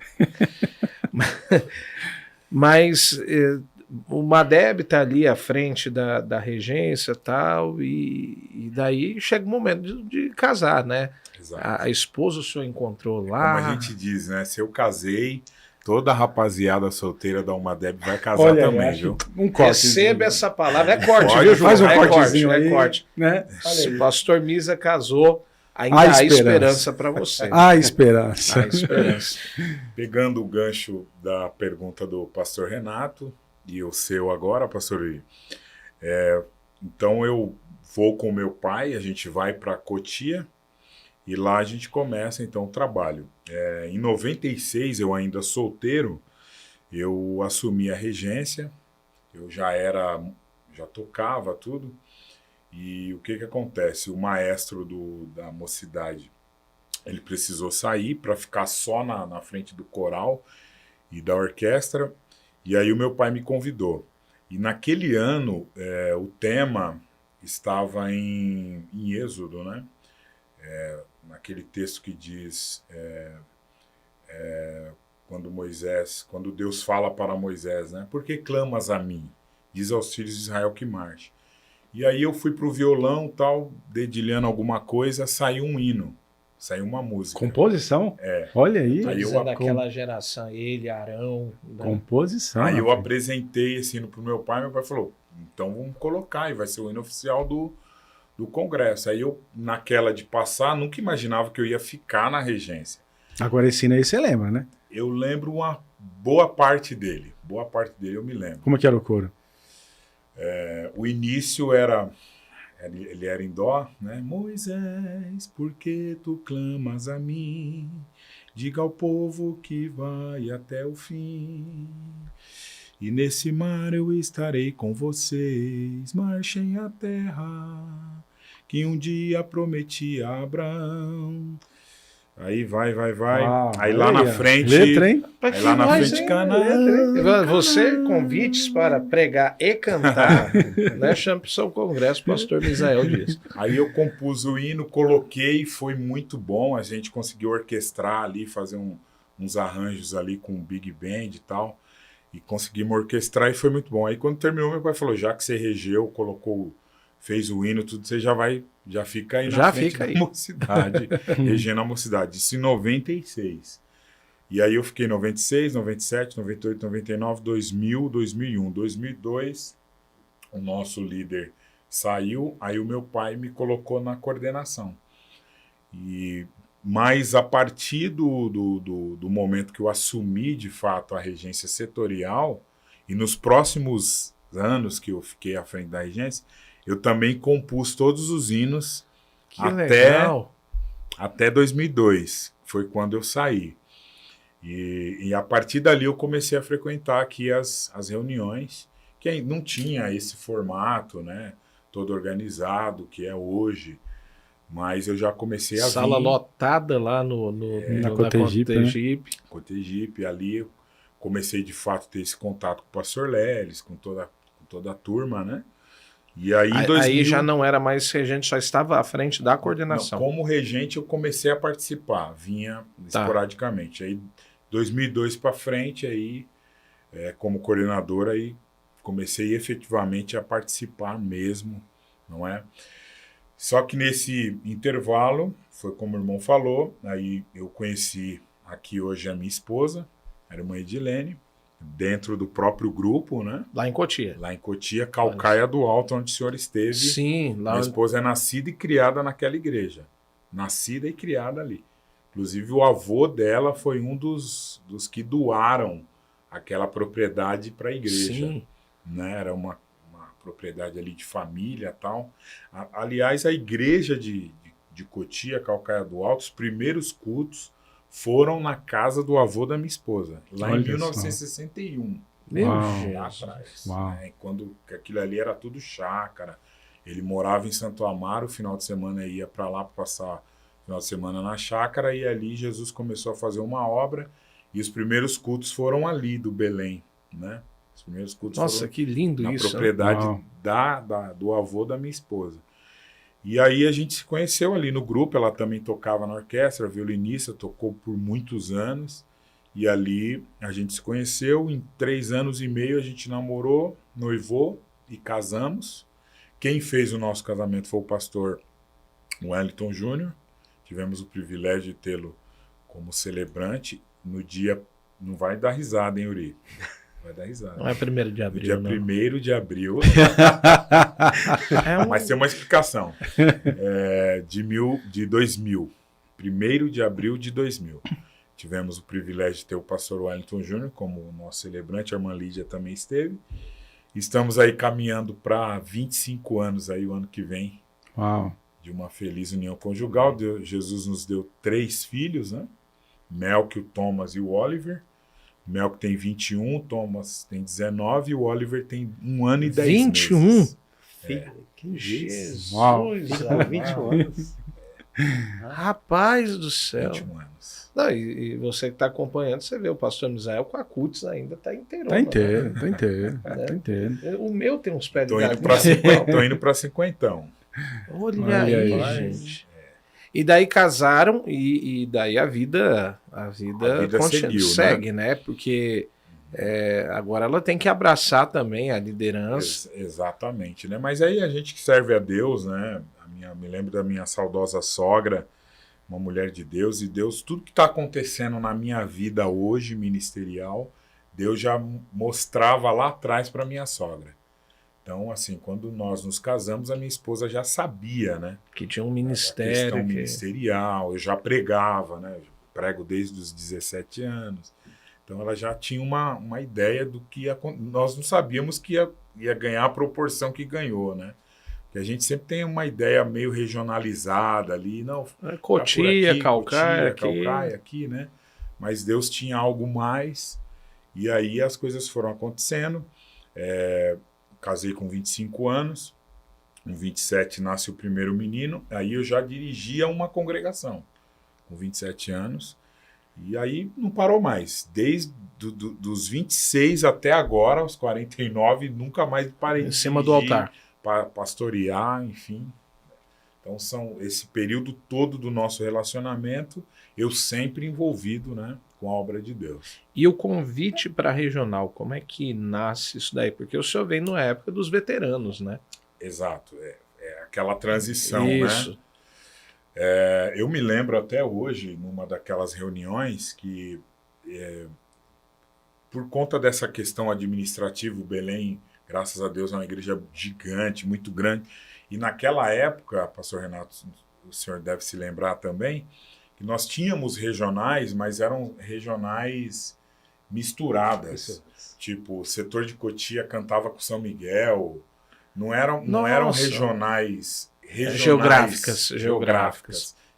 Mas o Madeb está ali à frente da regência tal, e daí chega o momento de casar, né? A esposa o senhor encontrou lá. Como a gente diz, né? Se eu casei, toda a rapaziada solteira da Almadeb vai casar também, viu? Um corte. Receba essa palavra. É corte, Pode, viu, João? Faz um cortezinho aí. É corte. Né? Se o pastor Misa casou, ainda há esperança para você. Há esperança. Há esperança. Pegando o gancho da pergunta do pastor Renato e o seu agora, pastor Uri. Então eu vou com meu pai, a gente vai para Cotia, e lá a gente começa, então, o trabalho. Em 96, eu ainda solteiro, eu assumi a regência, eu já tocava tudo, e o que acontece? O maestro da mocidade, ele precisou sair para ficar só na frente do coral e da orquestra, e aí o meu pai me convidou. E naquele ano, o tema estava em Êxodo, né? Naquele texto que diz quando Deus fala para Moisés, né? Por que clamas a mim? Diz aos filhos de Israel que marche. E aí eu fui pro violão, tal, dedilhando alguma coisa, saiu um hino, saiu uma música. Composição? Olha aí. Aí eu daquela geração, ele, Arão. Né? Composição. Aí eu apresentei esse hino pro meu pai falou, então vamos colocar, e vai ser o hino oficial do Congresso. Aí eu, naquela de passar, nunca imaginava que eu ia ficar na regência. Agora esse hino aí você lembra, né? Eu lembro uma boa parte dele. Boa parte dele eu me lembro. Como é que era o coro? O início era... Ele era em dó, né? Moisés, por que tu clamas a mim? Diga ao povo que vai até o fim. E nesse mar eu estarei com vocês. Marchem a terra que um dia prometi a Abraão. Aí vai. Aí lá na frente... Letra, hein? Aí lá na frente, Canaã. Você, convites para pregar e cantar, né? Chame para o seu congresso, pastor Misael Dias. Aí eu compus o hino, coloquei, foi muito bom. A gente conseguiu orquestrar ali, fazer uns arranjos ali com o Big Band e tal. E conseguimos orquestrar e foi muito bom. Aí quando terminou, meu pai falou, já que você regeu, fez o hino, tudo, você já fica aí na frente da mocidade, regendo a mocidade. Isso em 96. E aí eu fiquei 96, 97, 98, 99, 2000, 2001. 2002, o nosso líder saiu, aí o meu pai me colocou na coordenação. Mas a partir do momento que eu assumi, de fato, a regência setorial, e nos próximos anos que eu fiquei à frente da regência, eu também compus todos os hinos até 2002, foi quando eu saí. E a partir dali eu comecei a frequentar aqui as reuniões, que não tinha esse formato, né, todo organizado, que é hoje, mas eu já comecei a Sala lotada lá na Cotegipe, né? Cotegipe, ali eu comecei de fato a ter esse contato com o pastor Leles, com toda a turma, né? E aí, aí já não era mais regente, só estava à frente da coordenação. Não, como regente eu comecei a participar, vinha esporadicamente. Aí 2002 para frente, aí como coordenador, aí comecei efetivamente a participar mesmo, não é? Só que nesse intervalo, foi como o irmão falou, aí eu conheci aqui hoje a minha esposa, a irmã Edilene, dentro do próprio grupo, né? Lá em Cotia. Lá em Cotia, Calcaia do Alto, onde o senhor esteve. Sim. Lá minha esposa é nascida e criada naquela igreja. Nascida e criada ali. Inclusive, o avô dela foi um dos que doaram aquela propriedade para a igreja. Sim. Né? Era uma propriedade ali de família e tal. Aliás, a igreja de Cotia, Calcaia do Alto, os primeiros cultos foram na casa do avô da minha esposa, lá em 1961. Meu lá atrás. Né? Quando aquilo ali era tudo chácara. Ele morava em Santo Amaro, o final de semana ia para lá para passar o final de semana na chácara, e ali Jesus começou a fazer uma obra, e os primeiros cultos foram ali do Belém, né? Os primeiros cultos foram que lindo na isso, propriedade do avô da minha esposa. E aí a gente se conheceu ali no grupo, ela também tocava na orquestra, violinista, tocou por muitos anos, e ali a gente se conheceu, em 3 anos e meio a gente namorou, noivou e casamos. Quem fez o nosso casamento foi o pastor Wellington Júnior, tivemos o privilégio de tê-lo como celebrante. No dia, não vai dar risada, hein, Uri? Vai dar risada. Não é 1º de abril, no dia 1º de abril. Mas tem uma explicação. De 2000. 1º de abril de 2000. Tivemos o privilégio de ter o pastor Wellington Júnior como nosso celebrante, a irmã Lídia também esteve. Estamos aí caminhando para 25 anos aí o ano que vem. Uau. De uma feliz união conjugal. Jesus nos deu 3 filhos, né? Melk, o Thomas e o Oliver. Melk tem 21, Thomas tem 19 e o Oliver tem 1 ano e 10 21? meses. 21? Que Jesus! Uau. 21 anos. Rapaz do céu! 21 anos. Não, e você que está acompanhando, você vê o pastor Misael com a cutis ainda está inteiro. Tá inteiro. O meu tem uns pés de Tô indo para 50. Olha aí, gente. E daí casaram e daí a vida segue, né? Porque agora ela tem que abraçar também a liderança. Exatamente, né? Mas aí a gente que serve a Deus, né? Me lembro da minha saudosa sogra, uma mulher de Deus, e Deus, tudo que está acontecendo na minha vida hoje, ministerial, Deus já mostrava lá atrás para minha sogra. Então, assim, quando nós nos casamos, a minha esposa já sabia, né? Que tinha um A ministério. questão ministerial, eu já pregava, né? Eu prego desde os 17 anos. Então, ela já tinha uma ideia do que nós não sabíamos que ia ganhar a proporção que ganhou, né? Porque a gente sempre tem uma ideia meio regionalizada ali, não. Cotia, Caucaia aqui, né? Mas Deus tinha algo mais. E aí as coisas foram acontecendo. Casei com 25 anos. Com 27 nasce o primeiro menino. Aí eu já dirigia uma congregação. Com 27 anos. E aí não parou mais. Desde dos 26 até agora, aos 49, nunca mais parei de em cima do altar. Para pastorear, enfim. Então, esse período todo do nosso relacionamento, eu sempre envolvido, né, com a obra de Deus. E o convite para a regional, como é que nasce isso daí? Porque o senhor vem na época dos veteranos, né? Exato, é aquela transição, isso. Né? Eu me lembro até hoje, numa daquelas reuniões, que por conta dessa questão administrativa, o Belém, graças a Deus, é uma igreja gigante, muito grande. E naquela época, pastor Renato, o senhor deve se lembrar também, que nós tínhamos regionais, mas eram regionais misturadas. Tipo, o setor de Cotia cantava com São Miguel. Não eram regionais geográficas.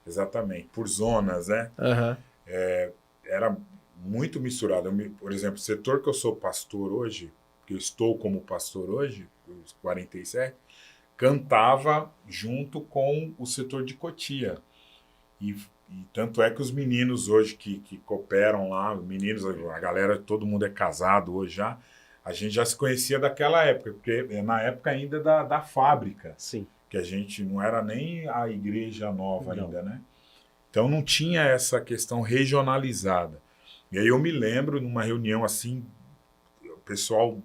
Exatamente, por zonas, né? Uhum. Era muito misturado. Por exemplo, o setor que eu sou pastor hoje, que eu estou como pastor hoje, os 47, cantava junto com o setor de Cotia. E tanto é que os meninos hoje que cooperam lá, os meninos, a galera, todo mundo é casado hoje já, a gente já se conhecia daquela época, porque é na época ainda da fábrica. Sim. Que a gente não era nem a igreja nova Não. ainda, né? Então não tinha essa questão regionalizada. E aí eu me lembro numa reunião assim, o pessoal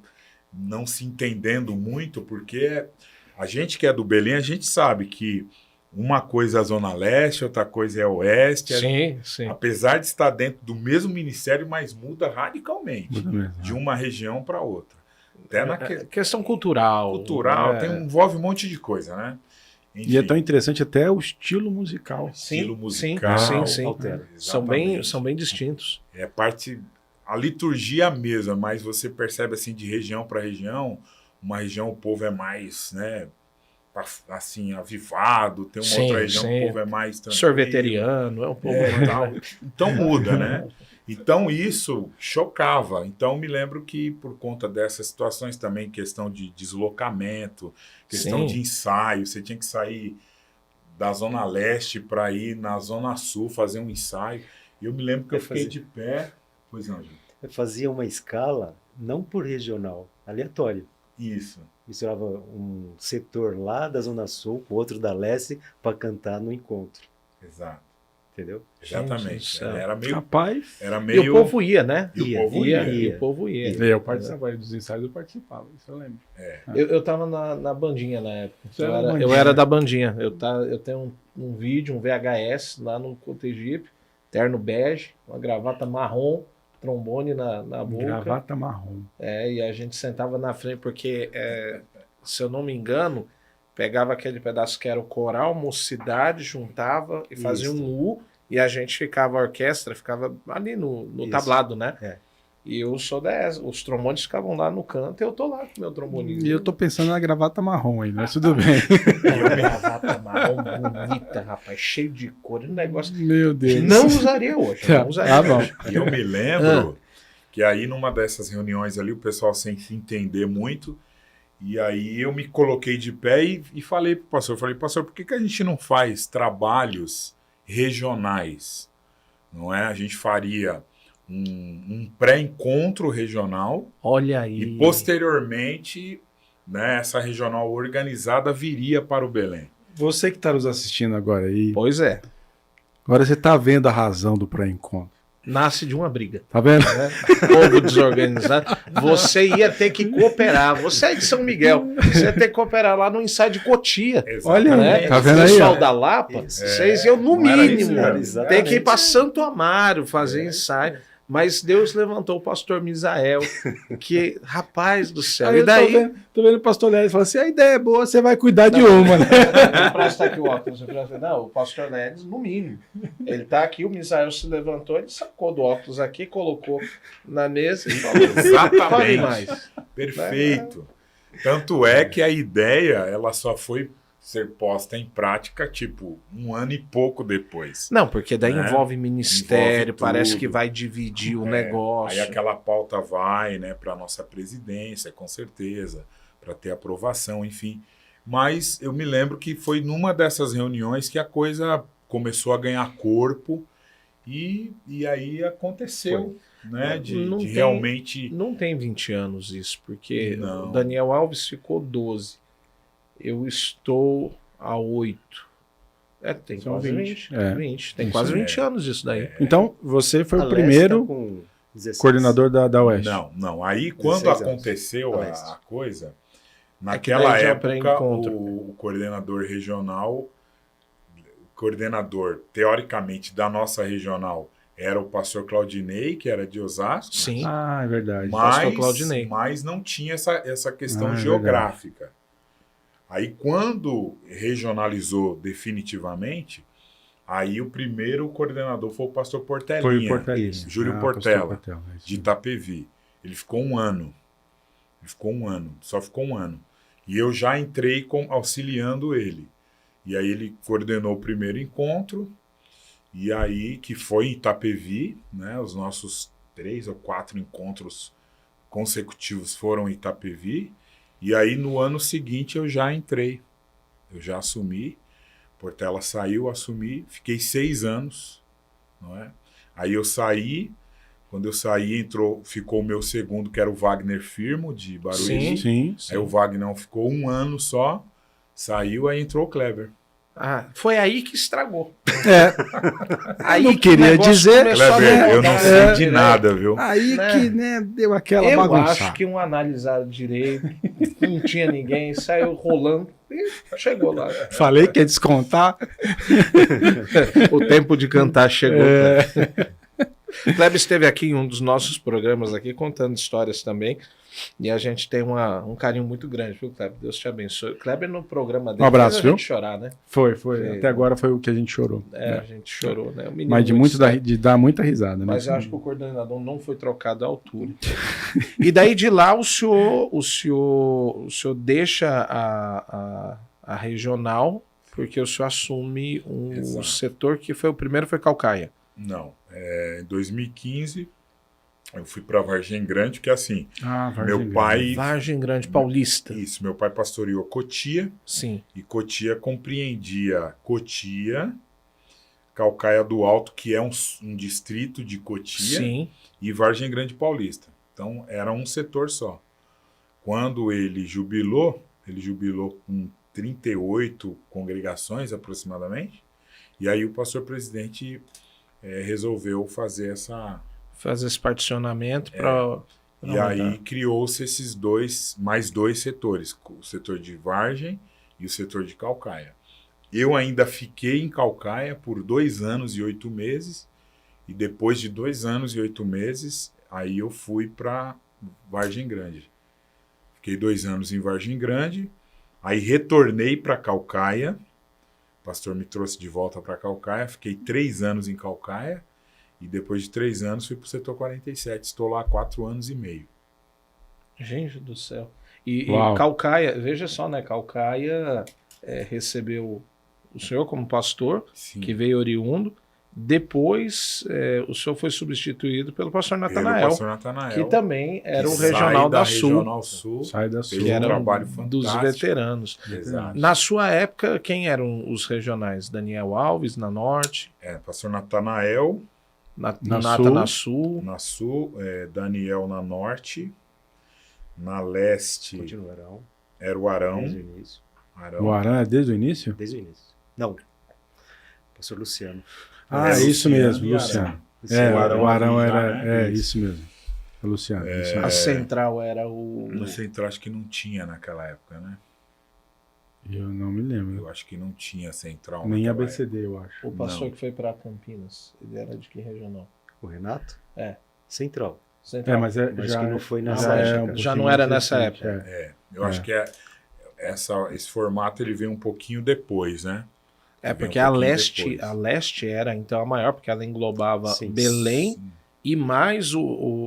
não se entendendo muito, porque a gente que é do Belém, a gente sabe que uma coisa é a Zona Leste, outra coisa é a Oeste. Sim. Apesar de estar dentro do mesmo ministério, mas muda radicalmente de uma região para outra. Até questão cultural. Envolve um monte de coisa, né? Enfim. E é tão interessante até o estilo musical. Estilo sim. Altera. São bem distintos. A liturgia é a mesma, mas você percebe assim de região para região, uma região o povo é mais, né, assim, avivado, tem uma outra região que o povo é mais tranquilo. Sorveteriano, é um povo mais... Então muda, né? Então isso chocava. Então me lembro que por conta dessas situações também, questão de deslocamento, questão de ensaio, você tinha que sair da Zona Leste para ir na Zona Sul fazer um ensaio. E eu me lembro que eu fiquei de pé. Pois não, gente. Eu fazia uma escala, não por regional, aleatório. Isso. Misturava um setor lá da Zona Sul com outro da Leste para cantar no encontro. Exato. Entendeu? Exatamente. Era meio... Rapaz. Era meio... E o povo ia, né? E o povo ia. E o povo ia. Eu participava dos ensaios, eu participava, isso eu lembro. Eu tava na bandinha na época. Bandinha. Eu era da bandinha. Eu tenho um vídeo, um VHS lá no Cotegipe, terno bege, uma gravata marrom, trombone na boca. Gravata marrom. E a gente sentava na frente, porque, se eu não me engano, pegava aquele pedaço que era o coral, mocidade, juntava e fazia um U, e a gente ficava, a orquestra ficava ali no tablado, né? E eu sou os trombones ficavam lá no canto e eu tô lá com meu trombone. E eu tô pensando na gravata marrom aí, mas tudo bem. Uma gravata marrom bonita, rapaz, cheio de cor, um negócio. Meu Deus. Não usaria hoje. Não usaria hoje. E eu me lembro que aí numa dessas reuniões ali, o pessoal sem se entender muito, e aí eu me coloquei de pé e falei pro pastor, pastor, por que a gente não faz trabalhos regionais? Não é? A gente faria um pré-encontro regional. Olha aí. E posteriormente, né, essa regional organizada viria para o Belém. Você que está nos assistindo agora aí. Pois é. Agora você está vendo a razão do pré-encontro. Nasce de uma briga. Tá vendo? Povo desorganizado. Você ia ter que cooperar. Você é de São Miguel. Você ia ter que cooperar lá no ensaio de Cotia. Olha, né? Tá vendo aí? O pessoal da Lapa, vocês iam no mínimo ter que ir para Santo Amaro fazer ensaio. Mas Deus levantou o pastor Misael, que, rapaz do céu, Aí e daí... tô vendo o pastor Leles e falou assim, a ideia é boa, você vai cuidar de uma, né? Presta aqui o óculos. Não, o pastor Leles, no mínimo. Ele tá aqui, o Misael se levantou, ele sacou do óculos aqui, colocou na mesa e falou, Exatamente. mais. Perfeito. Tanto é que a ideia, ela só foi ser posta em prática, tipo, 1 ano e pouco depois. Não, porque daí Né? envolve ministério, Envolve parece tudo. que vai dividir o negócio. Aí aquela pauta vai, né, para nossa presidência, com certeza, para ter aprovação, enfim. Mas eu me lembro que foi numa dessas reuniões que a coisa começou a ganhar corpo e aí aconteceu, né, de realmente... Não tem 20 anos isso, porque Não. o Daniel Alves ficou 12. Eu estou a 8. Tem São quase 20. 20. 20. Tem Isso quase é. 20 anos isso daí. Então, você foi o Leste primeiro tá com 16. coordenador da Oeste. Não. Aí, quando 16 anos. aconteceu Leste. a coisa, É que naquela daí já época, pré-encontro. o coordenador regional, o coordenador, teoricamente, da nossa regional era o pastor Claudinei, que era de Osasco. Sim. Ah, é verdade. pastor Claudinei. Mas não tinha essa questão é geográfica. Aí, quando regionalizou definitivamente, aí o primeiro coordenador foi o pastor Portelinha, Foi o Portelinha. Júlio pastor Portela, Portela, é isso de mesmo. Itapevi. Ele ficou 1 ano. Só ficou 1 ano. E eu já entrei auxiliando ele. E aí ele coordenou o primeiro encontro, e aí, que foi em Itapevi, né? Os nossos 3 ou 4 encontros consecutivos foram em Itapevi. E aí, no ano seguinte, eu já entrei. Eu já assumi. Portela saiu, assumi. Fiquei 6 anos. Não é? Aí eu saí. Quando eu saí, ficou o meu segundo, que era o Wagner Firmo, de Barueri. Sim. Aí o Wagner ficou 1 ano só. Saiu, aí entrou o Kleber. Foi aí que estragou. Aí não queria dizer... Kleber, eu não sei de nada, viu? Aí Né? que, né, deu aquela Eu bagunça. acho que um analisaram direito, não tinha ninguém, saiu rolando e chegou lá. Falei que ia descontar. O tempo de cantar chegou. Kleber esteve aqui em um dos nossos programas aqui, contando histórias também. E a gente tem um carinho muito grande, viu, Kleber? Deus te abençoe. Kleber no programa dele Um abraço, fez a gente viu? chorar, né? Foi. Até agora foi o que a gente chorou. A gente chorou, né? O menino Mas de dar muita risada, né? Mas eu acho que o coordenador não foi trocado à altura. E daí de lá o senhor deixa a regional, porque o senhor assume um setor que foi o primeiro, foi Caucaia. Não. Em 2015, eu fui para Vargem Grande, que é assim, meu pai... Vargem Grande Paulista. Isso, meu pai pastoreou Cotia. Sim. E Cotia compreendia Cotia, Caucaia do Alto, que é um distrito de Cotia, Sim. e Vargem Grande Paulista. Então, era um setor só. Quando ele jubilou com 38 congregações aproximadamente, e aí o pastor presidente resolveu fazer esse particionamento para... E aí criou-se mais dois setores, o setor de Vargem e o setor de Caucaia. Eu ainda fiquei em Caucaia por 2 anos e 8 meses, e depois de 2 anos e 8 meses, aí eu fui para Vargem Grande. Fiquei 2 anos em Vargem Grande, aí retornei para Caucaia, o pastor me trouxe de volta para Caucaia, fiquei 3 anos em Caucaia, e depois de 3 anos fui para o setor 47. Estou lá há 4 anos e meio. Gente do céu. E Caucaia, veja só, né? Caucaia recebeu o senhor como pastor, Sim. que veio oriundo. Depois o senhor foi substituído pelo pastor Natanael, que também era o regional da Sul. Sai da Sul. Que era trabalho dos veteranos. Exato. Na sua época, quem eram os regionais? Daniel Alves, na Norte? Pastor Natanael. Nata na Sul. Na Sul, Daniel na Norte. Na Leste era o Arão. Desde o início. O Arão é desde o início? Desde o início. Não. Pastor Luciano. Isso mesmo, Luciano. Luciano. O Arão era... né? isso mesmo. O Luciano. A central era o... Na central acho que não tinha naquela época, né? Eu não me lembro. Eu acho que não tinha central. Nem naquela ABCD, eu acho. O pastor que foi para Campinas, ele era de que regional? O Renato? Central. Mas Acho que não foi nessa já época. já não era nessa época. Eu acho que esse formato ele veio um pouquinho depois, né? Porque um a pouquinho leste, depois. a leste era então a maior, porque ela englobava Sim. Belém e mais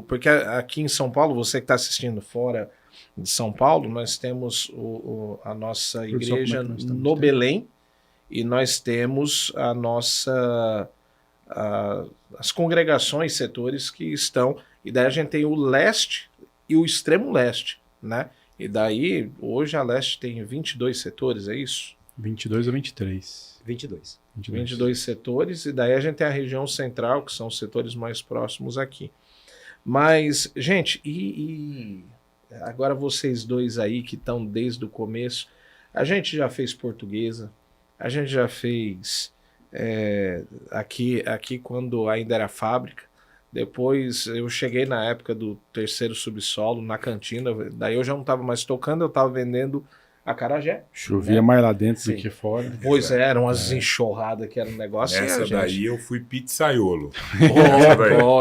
porque aqui em São Paulo, você que está assistindo fora de São Paulo, nós temos a nossa Pessoal, igreja como é que nós estamos? no Belém e nós temos a nossa as congregações, setores que estão, e daí a gente tem o leste e o extremo leste, né? E daí, hoje a leste tem 22 setores, é isso? 22 ou 23? 22. 22 setores, e daí a gente tem a região central, que são os setores mais próximos aqui. Mas, gente, e agora vocês dois aí que estão desde o começo, a gente já fez portuguesa, a gente já fez aqui quando ainda era fábrica, depois eu cheguei na época do terceiro subsolo, na cantina, daí eu já não estava mais tocando, eu estava vendendo acarajé. Chovia mais lá dentro Sim. do que fora. Pois eram umas enxurradas que era um negócio. Nessa gente... daí eu fui pizzaiolo.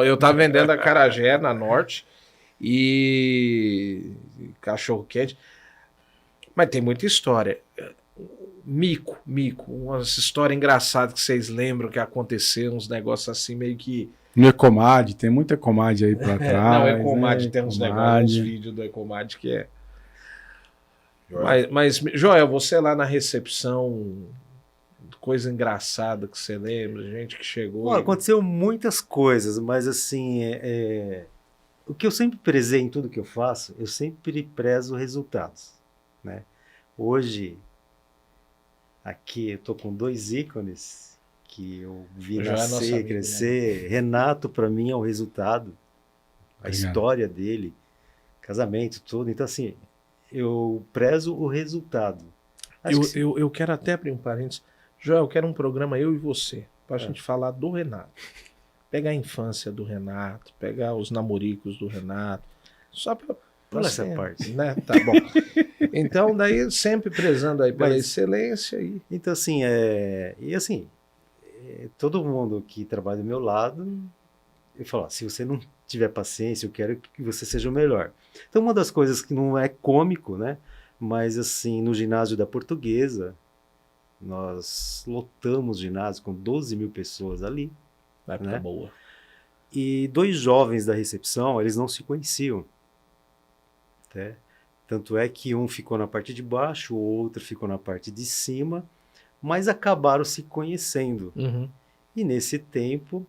Eu tava vendendo acarajé na Norte e cachorro quente. Mas tem muita história. Mico, umas histórias engraçadas que vocês lembram que aconteceram, uns negócios assim meio que... No Ecomad, tem muito Ecomad aí pra trás. Não, Ecomad né? tem uns Ecomad. negócios, uns vídeos do Ecomad que é... Mas, Joel, você lá na recepção, coisa engraçada que você lembra, gente que chegou... Bom, aconteceu muitas coisas, mas assim, o que eu sempre prezei em tudo que eu faço, eu sempre prezo resultados, né? Hoje, aqui eu tô com 2 ícones que eu vi nascer, crescer. Né? Renato, para mim, é o resultado, a história dele, casamento, tudo. Então, assim, eu prezo o resultado. Eu quero até abrir um parênteses. Joel, eu quero um programa eu e você, pra gente falar do Renato. Pegar a infância do Renato, pegar os namoricos do Renato, só pra essa parte. Né? Tá bom. Então, daí sempre prezando aí pela excelência. Então, assim, todo mundo que trabalha do meu lado, eu falo, se você não tiver paciência, eu quero que você seja o melhor. Então, uma das coisas que não é cômico, né? Mas, assim, no ginásio da Portuguesa, nós lotamos o ginásio com 12 mil pessoas ali. Vai ficar boa. E 2 jovens da recepção, eles não se conheciam. Né? Tanto é que um ficou na parte de baixo, o outro ficou na parte de cima, mas acabaram se conhecendo. Uhum. E nesse tempo,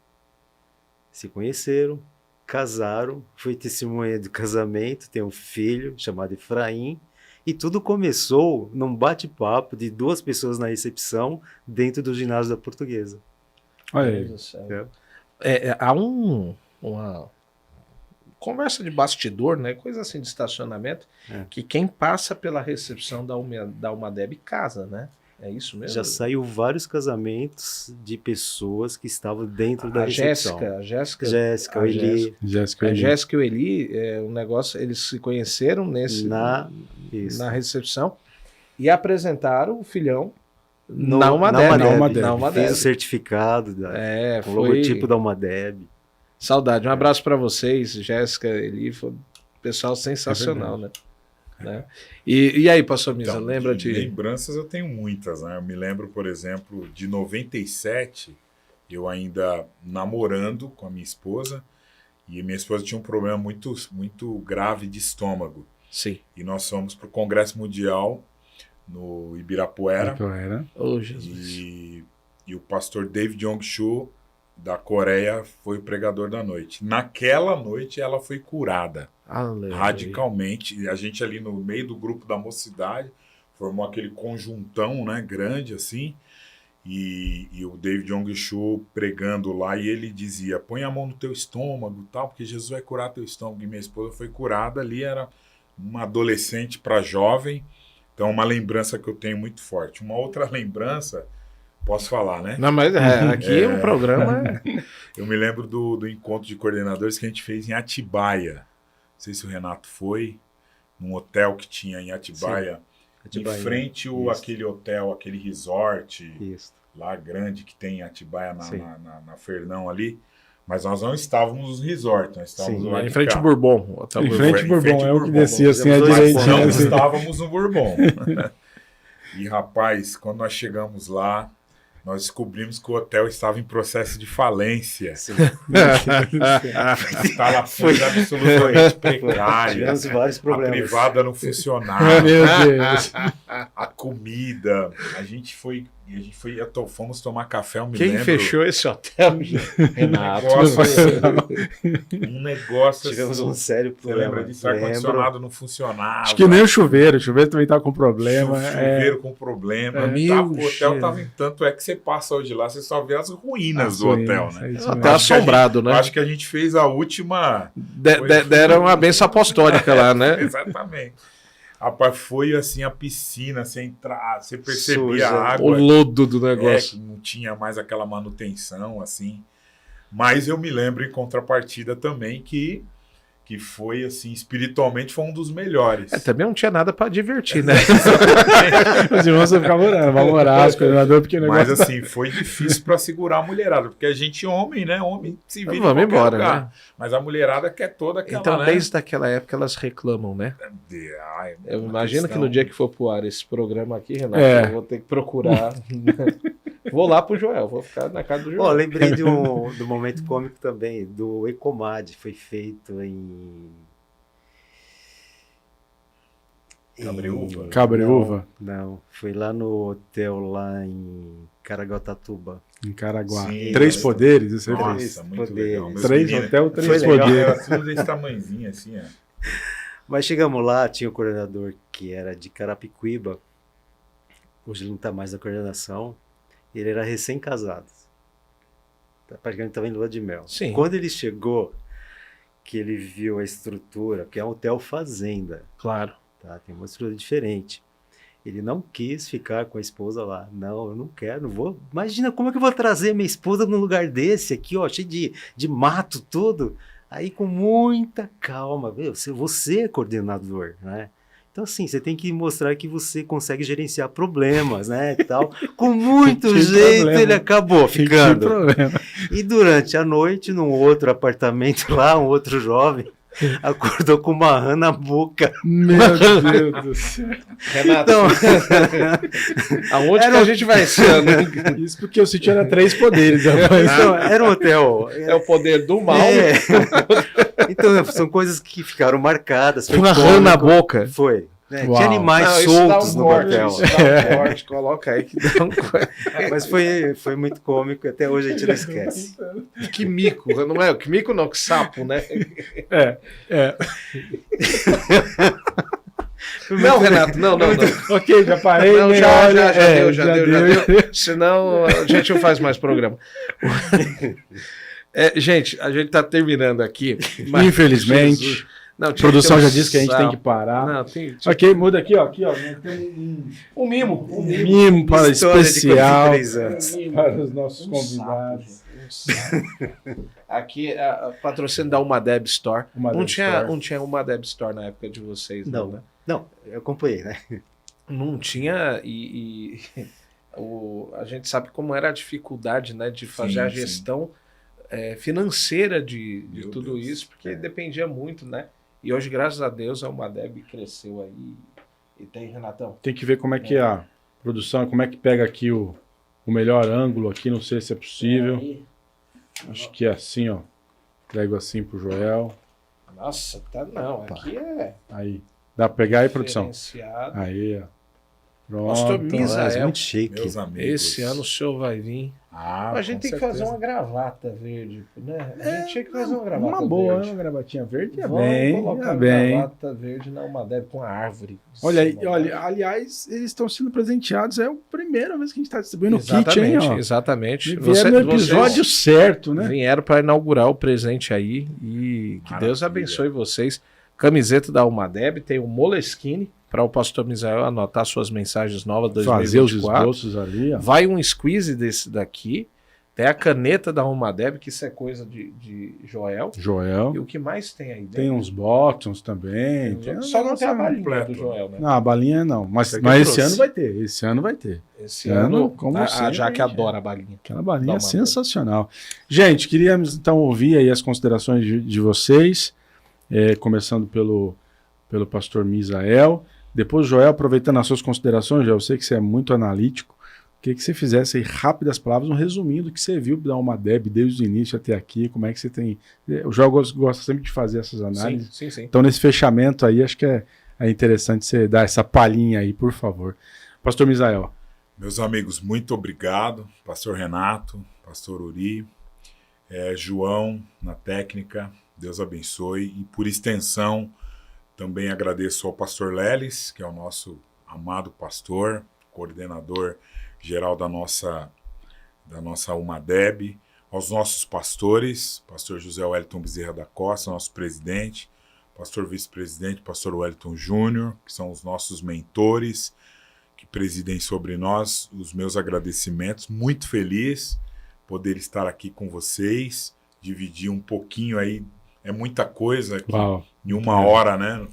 se conheceram, casaram, foi testemunha do casamento, tem um filho chamado Efraim, e tudo começou num bate-papo de 2 pessoas na recepção dentro do ginásio da Portuguesa. Olha aí. Há uma conversa de bastidor, né? Coisa assim de estacionamento, que quem passa pela recepção da Umadeb casa, né? É isso mesmo? Já saiu vários casamentos de pessoas que estavam dentro da recepção. A Jéssica, o Eli. A Jéssica e o Eli, um negócio, eles se conheceram na recepção e apresentaram o filhão na Umadeb. Fez o certificado com o logotipo da Umadeb. Saudade. Um abraço para vocês, Jéssica, Eli, foi um pessoal sensacional, né? E aí, pastor Misa, então, lembra-te? Lembranças eu tenho muitas, né? Eu me lembro, por exemplo, de 97, eu ainda namorando com a minha esposa, e minha esposa tinha um problema muito, muito grave de estômago. Sim. E nós fomos para o Congresso Mundial no Ibirapuera. Oh, Jesus. E o pastor David Jong-Soo, da Coreia, foi o pregador da noite. Naquela noite ela foi curada. Aleluia. Radicalmente. A gente ali no meio do grupo da mocidade formou aquele conjuntão, né, grande assim, e o David Jong-Soo pregando lá, e ele dizia, põe a mão no teu estômago, tal, porque Jesus vai curar teu estômago. E minha esposa foi curada ali, era uma adolescente para jovem. Então, uma lembrança que eu tenho muito forte. Uma outra lembrança, posso falar, né? Não, mas aqui o programa... Eu me lembro do encontro de coordenadores que a gente fez em Atibaia. Não sei se o Renato foi, num hotel que tinha em Atibaia. Em frente aquele hotel, aquele resort lá grande que tem em Atibaia, na Fernão ali. Mas nós não estávamos no resort, nós estávamos Sim, lá Em frente ao Bourbon. Em frente ao Bourbon, é o que Bourbon. descia assim à Fizemos dois direita. Não pontos. estávamos no Bourbon. E, rapaz, quando nós chegamos lá, nós descobrimos que o hotel estava em processo de falência. Sim. Instalações absolutamente precárias. Tivemos vários A problemas. privada não Ah, funcionava. meu Deus. A comida. A gente foi fomos tomar café, eu me Quem lembro. fechou esse hotel? Renato. Um negócio Tivemos assim. um sério Você problema. lembra disso? O ar-condicionado não funcionava. Acho que nem o chuveiro também tá com problema. Chuveiro com problema. Meu O hotel tava em tanto é que você passa hoje lá, você só vê as ruínas do ruínas, hotel, é né? isso Até mesmo. assombrado, né? Acho que a gente fez a última. Deram uma benção apostólica lá, né? Exatamente. Rapaz, foi assim a piscina, você entrar, você percebia Suja. a O água. lodo do É, negócio. que não tinha mais aquela manutenção, assim. Mas eu me lembro, em contrapartida também, que foi, assim, espiritualmente foi um dos melhores. Também não tinha nada pra divertir, né? Os irmãos vão ficar morando, vão morar, os coordenadores, porque o negócio. Mas assim, foi difícil para segurar a mulherada, porque a gente homem, né? Homem se vira em Vamos qualquer embora, lugar. né? Mas a mulherada quer toda aquela, Então, né? desde aquela época, elas reclamam, né? Eu imagino que no dia que for pro ar esse programa aqui, Renato, eu vou ter que procurar. Vou lá pro Joel, vou ficar na casa do Joel. Ó, lembrei do momento cômico também, do Ecomad, foi feito em Cabreúva? Cabreúva? Não, foi lá no hotel lá em Caraguatatuba. Em Caraguá. Sim, Três mas- poderes, isso aí. Nossa, Três muito poderes. legal. Meus Três meninos- hotel, três Foi legal. poderes. Era tudo desse tamanhozinho, assim, ó. Mas chegamos lá, tinha o coordenador que era de Carapicuíba, hoje ele não está mais na coordenação, ele era recém-casado. Praticamente estava em lua de mel. Sim. Quando ele chegou, que ele viu a estrutura, que é um hotel fazenda, Claro. tá? Tem uma estrutura diferente. Ele não quis ficar com a esposa lá. Não, eu não quero, não vou. Imagina como é que eu vou trazer minha esposa num lugar desse aqui, ó, cheio de mato, tudo. Aí com muita calma, meu, você é coordenador, né? Então assim, você tem que mostrar que você consegue gerenciar problemas, né, e tal. Com muito Tem jeito problema. ele acabou Sem ficando. problema. E durante a noite, num outro apartamento lá, um outro jovem acordou com uma rã na boca. Meu Deus do céu. Renato, Então, aonde que a gente vai esse ano? Isso porque o sítio era três poderes, rapaz. então, era um hotel. É o poder do mal. É. Então, são coisas que ficaram marcadas. Foi Uma rã na cômico. boca. Foi. Né? Uau. Tinha animais Não, isso dá soltos um no corte, hotel. isso dá um corte, coloca aí que dá um corte. Mas foi muito cômico. Até hoje a gente não esquece. Que mico, não é? Que mico não, que sapo, né? É. Não, Renato, não. Ok, já parei. Não, meia já hora. deu, já deu. Senão a gente não faz mais programa. Gente, a gente tá terminando aqui. mas- Infelizmente. Jesus. Não, A produção já disse que a gente tem sapo. que parar. Não, tem Ok, muda aqui, ó. Aqui, ó. Nós temos um mimo. um mimo para História de especial 43 anos. para os nossos convidados. Aqui, a patrocínio da Umadeb Store. Uma Não Deb tinha Store. Umadeb Store na época de vocês, Não, né? não, eu acompanhei, né? Não tinha a gente sabe como era a dificuldade, né, de fazer Sim, a sim. gestão financeira de Meu tudo Deus. isso, porque dependia muito, né? E hoje, graças a Deus, a Umadeb cresceu aí e tem, Renatão. Tem que ver como é que é a produção, como é que pega aqui o melhor ângulo aqui, não sei se é possível. Aí. Acho que é assim, ó. Pego assim pro Joel. Nossa, tá não, aqui é Aí. Dá pra pegar aí, produção? diferenciado. Aí, ó. Pastor Pronto. Misael, Nossa, muito chique. Meus amigos. Esse ano o senhor vai vir. Ah, a gente com tem que certeza. fazer uma gravata verde, né? A gente tinha que fazer uma gravata Uma boa, verde. uma gravatinha verde. Ia Vamos bem, colocar ia uma bem. gravata verde na Umadeb com a árvore. Olha aí, Sim, olha, aliás, eles estão sendo presenteados. É a primeira vez que a gente está distribuindo o kit, exatamente, hein, ó. exatamente. Vieram no episódio certo, né? Vieram para inaugurar o presente aí e que Deus Maravilha. abençoe vocês. Camiseta da Umadeb, tem o Moleskine para o pastor Misael anotar suas mensagens novas Fazer os 2024. esboços ali, ó. Vai um squeeze desse daqui Tem a caneta da Almadeb, que isso é coisa de Joel. E o que mais tem aí dentro? Tem uns bottoms também. Só não tem a balinha completo do Joel, né? Não, a balinha não. Mas esse ano vai ter. Esse ano vai ter. Esse ano, como já que adora a balinha. Aquela balinha é sensacional. Gente, queríamos então ouvir aí as considerações de vocês, começando pelo pastor Misael. Depois, Joel, aproveitando as suas considerações, Joel, eu sei que você é muito analítico, queria que você fizesse aí rápidas palavras, um resuminho do que você viu da Almadeb desde o início até aqui, como é que você tem... O Joel gosta sempre de fazer essas análises. Sim. Então, nesse fechamento aí, acho que é interessante você dar essa palhinha aí, por favor. Pastor Misael. Meus amigos, muito obrigado. Pastor Renato, Pastor Uri, João na técnica, Deus abençoe. E por extensão, também agradeço ao Pastor Lelis, que é o nosso amado pastor, coordenador geral da nossa Almadeb, aos nossos pastores, pastor José Wellington Bezerra da Costa, nosso presidente, pastor vice-presidente, pastor Wellington Júnior, que são os nossos mentores, que presidem sobre nós, os meus agradecimentos, muito feliz poder estar aqui com vocês, dividir um pouquinho aí, é muita coisa aqui, em uma hora, né?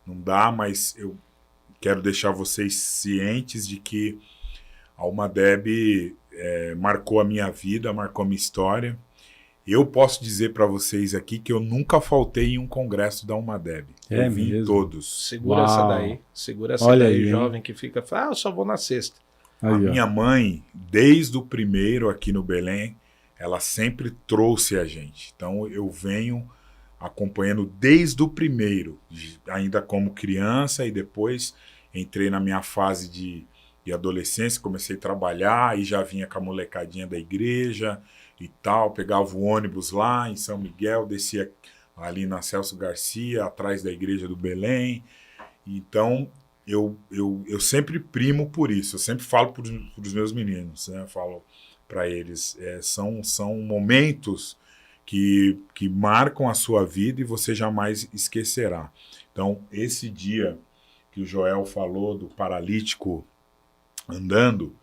Não dá, mas eu quero deixar vocês cientes de que a Almadeb marcou a minha vida, marcou a minha história. Eu posso dizer para vocês aqui que eu nunca faltei em um congresso da Almadeb. Eu vim em todos. Segura essa daí. Segura essa daí, jovem que fica... eu só vou na sexta. Aí, minha mãe, desde o primeiro aqui no Belém, ela sempre trouxe a gente. Então eu venho acompanhando desde o primeiro, ainda como criança, e depois entrei na minha fase de adolescência, comecei a trabalhar, e já vinha com a molecadinha da igreja e tal, pegava o ônibus lá em São Miguel, descia ali na Celso Garcia, atrás da igreja do Belém. Então eu sempre primo por isso, eu sempre falo para os meus meninos, né? Eu falo para eles, são momentos que marcam a sua vida e você jamais esquecerá. Então, esse dia que o Joel falou do paralítico andando,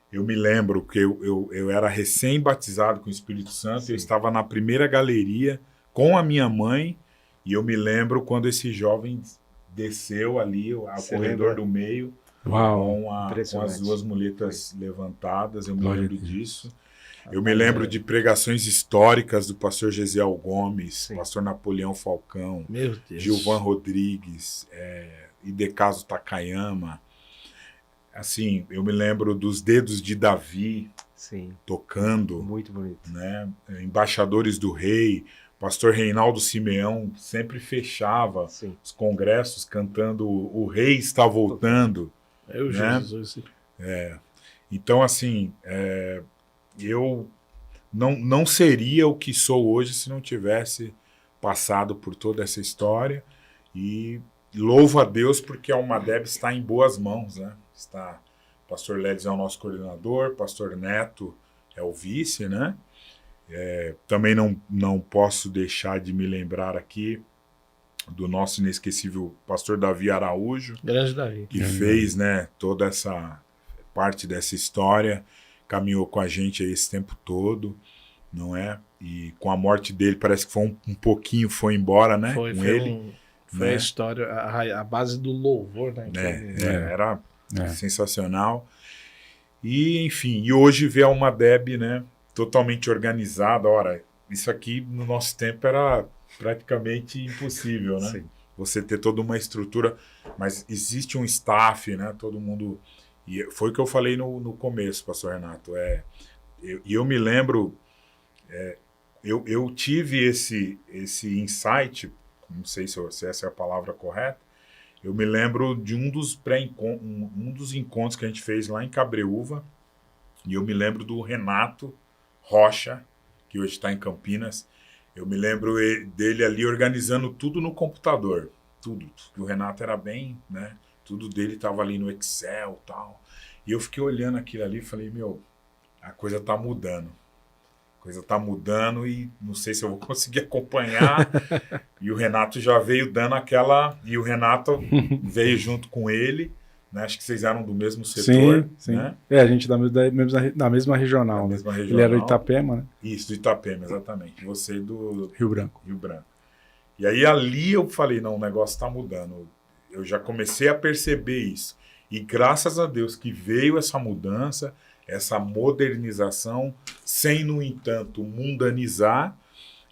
eu me lembro que eu era recém-batizado com o Espírito Santo, eu estava na primeira galeria com a minha mãe, e eu me lembro quando esse jovem desceu ali ao corredor do meio, com as duas muletas levantadas, eu me lembro disso. Eu me lembro de pregações históricas do pastor Gesiel Gomes, pastor Napoleão Falcão, Gilvan Rodrigues, Idecaso Takayama. Assim, eu me lembro dos dedos de Davi tocando. Muito bonito. Né? Embaixadores do Rei, pastor Reinaldo Simeão sempre fechava os congressos cantando O Rei Está Voltando. Jesus. Então, assim, eu não seria o que sou hoje se não tivesse passado por toda essa história, e louvo a Deus porque a Almadeb está em boas mãos, né? O pastor Lelis é o nosso coordenador, pastor Neto é o vice, né? Também não posso deixar de me lembrar aqui do nosso inesquecível pastor Davi Araújo, grande Davi, que fez, né, toda essa parte dessa história, caminhou com a gente aí esse tempo todo, não é? E com a morte dele parece que foi um pouquinho, foi embora, né? Foi a história, a base do louvor, né? Era sensacional. E, enfim, e hoje ver a Almadeb, né, totalmente organizada. Ora, isso aqui no nosso tempo era praticamente impossível, né? Sim. Você ter toda uma estrutura, mas existe um staff, né? Todo mundo... E foi o que eu falei no começo, pastor Renato. Eu me lembro, eu tive esse insight, não sei se essa é a palavra correta, eu me lembro de um dos encontros que a gente fez lá em Cabreúva, e eu me lembro do Renato Rocha, que hoje está em Campinas. Eu me lembro dele ali organizando tudo no computador, tudo. O Renato era bem, né? Tudo dele estava ali no Excel e tal. E eu fiquei olhando aquilo ali e falei, a coisa está mudando. A coisa está mudando e não sei se eu vou conseguir acompanhar. E o Renato já veio dando aquela... E o Renato veio junto com ele, né? Acho que vocês eram do mesmo setor, sim. né? A gente da mesma regional, né? Ele era do Itapema, né? Isso, do Itapema, exatamente. Você do Rio Branco. E aí ali eu falei, não, o negócio está mudando. Eu já comecei a perceber isso. E graças a Deus que veio essa mudança, essa modernização, sem, no entanto, mundanizar.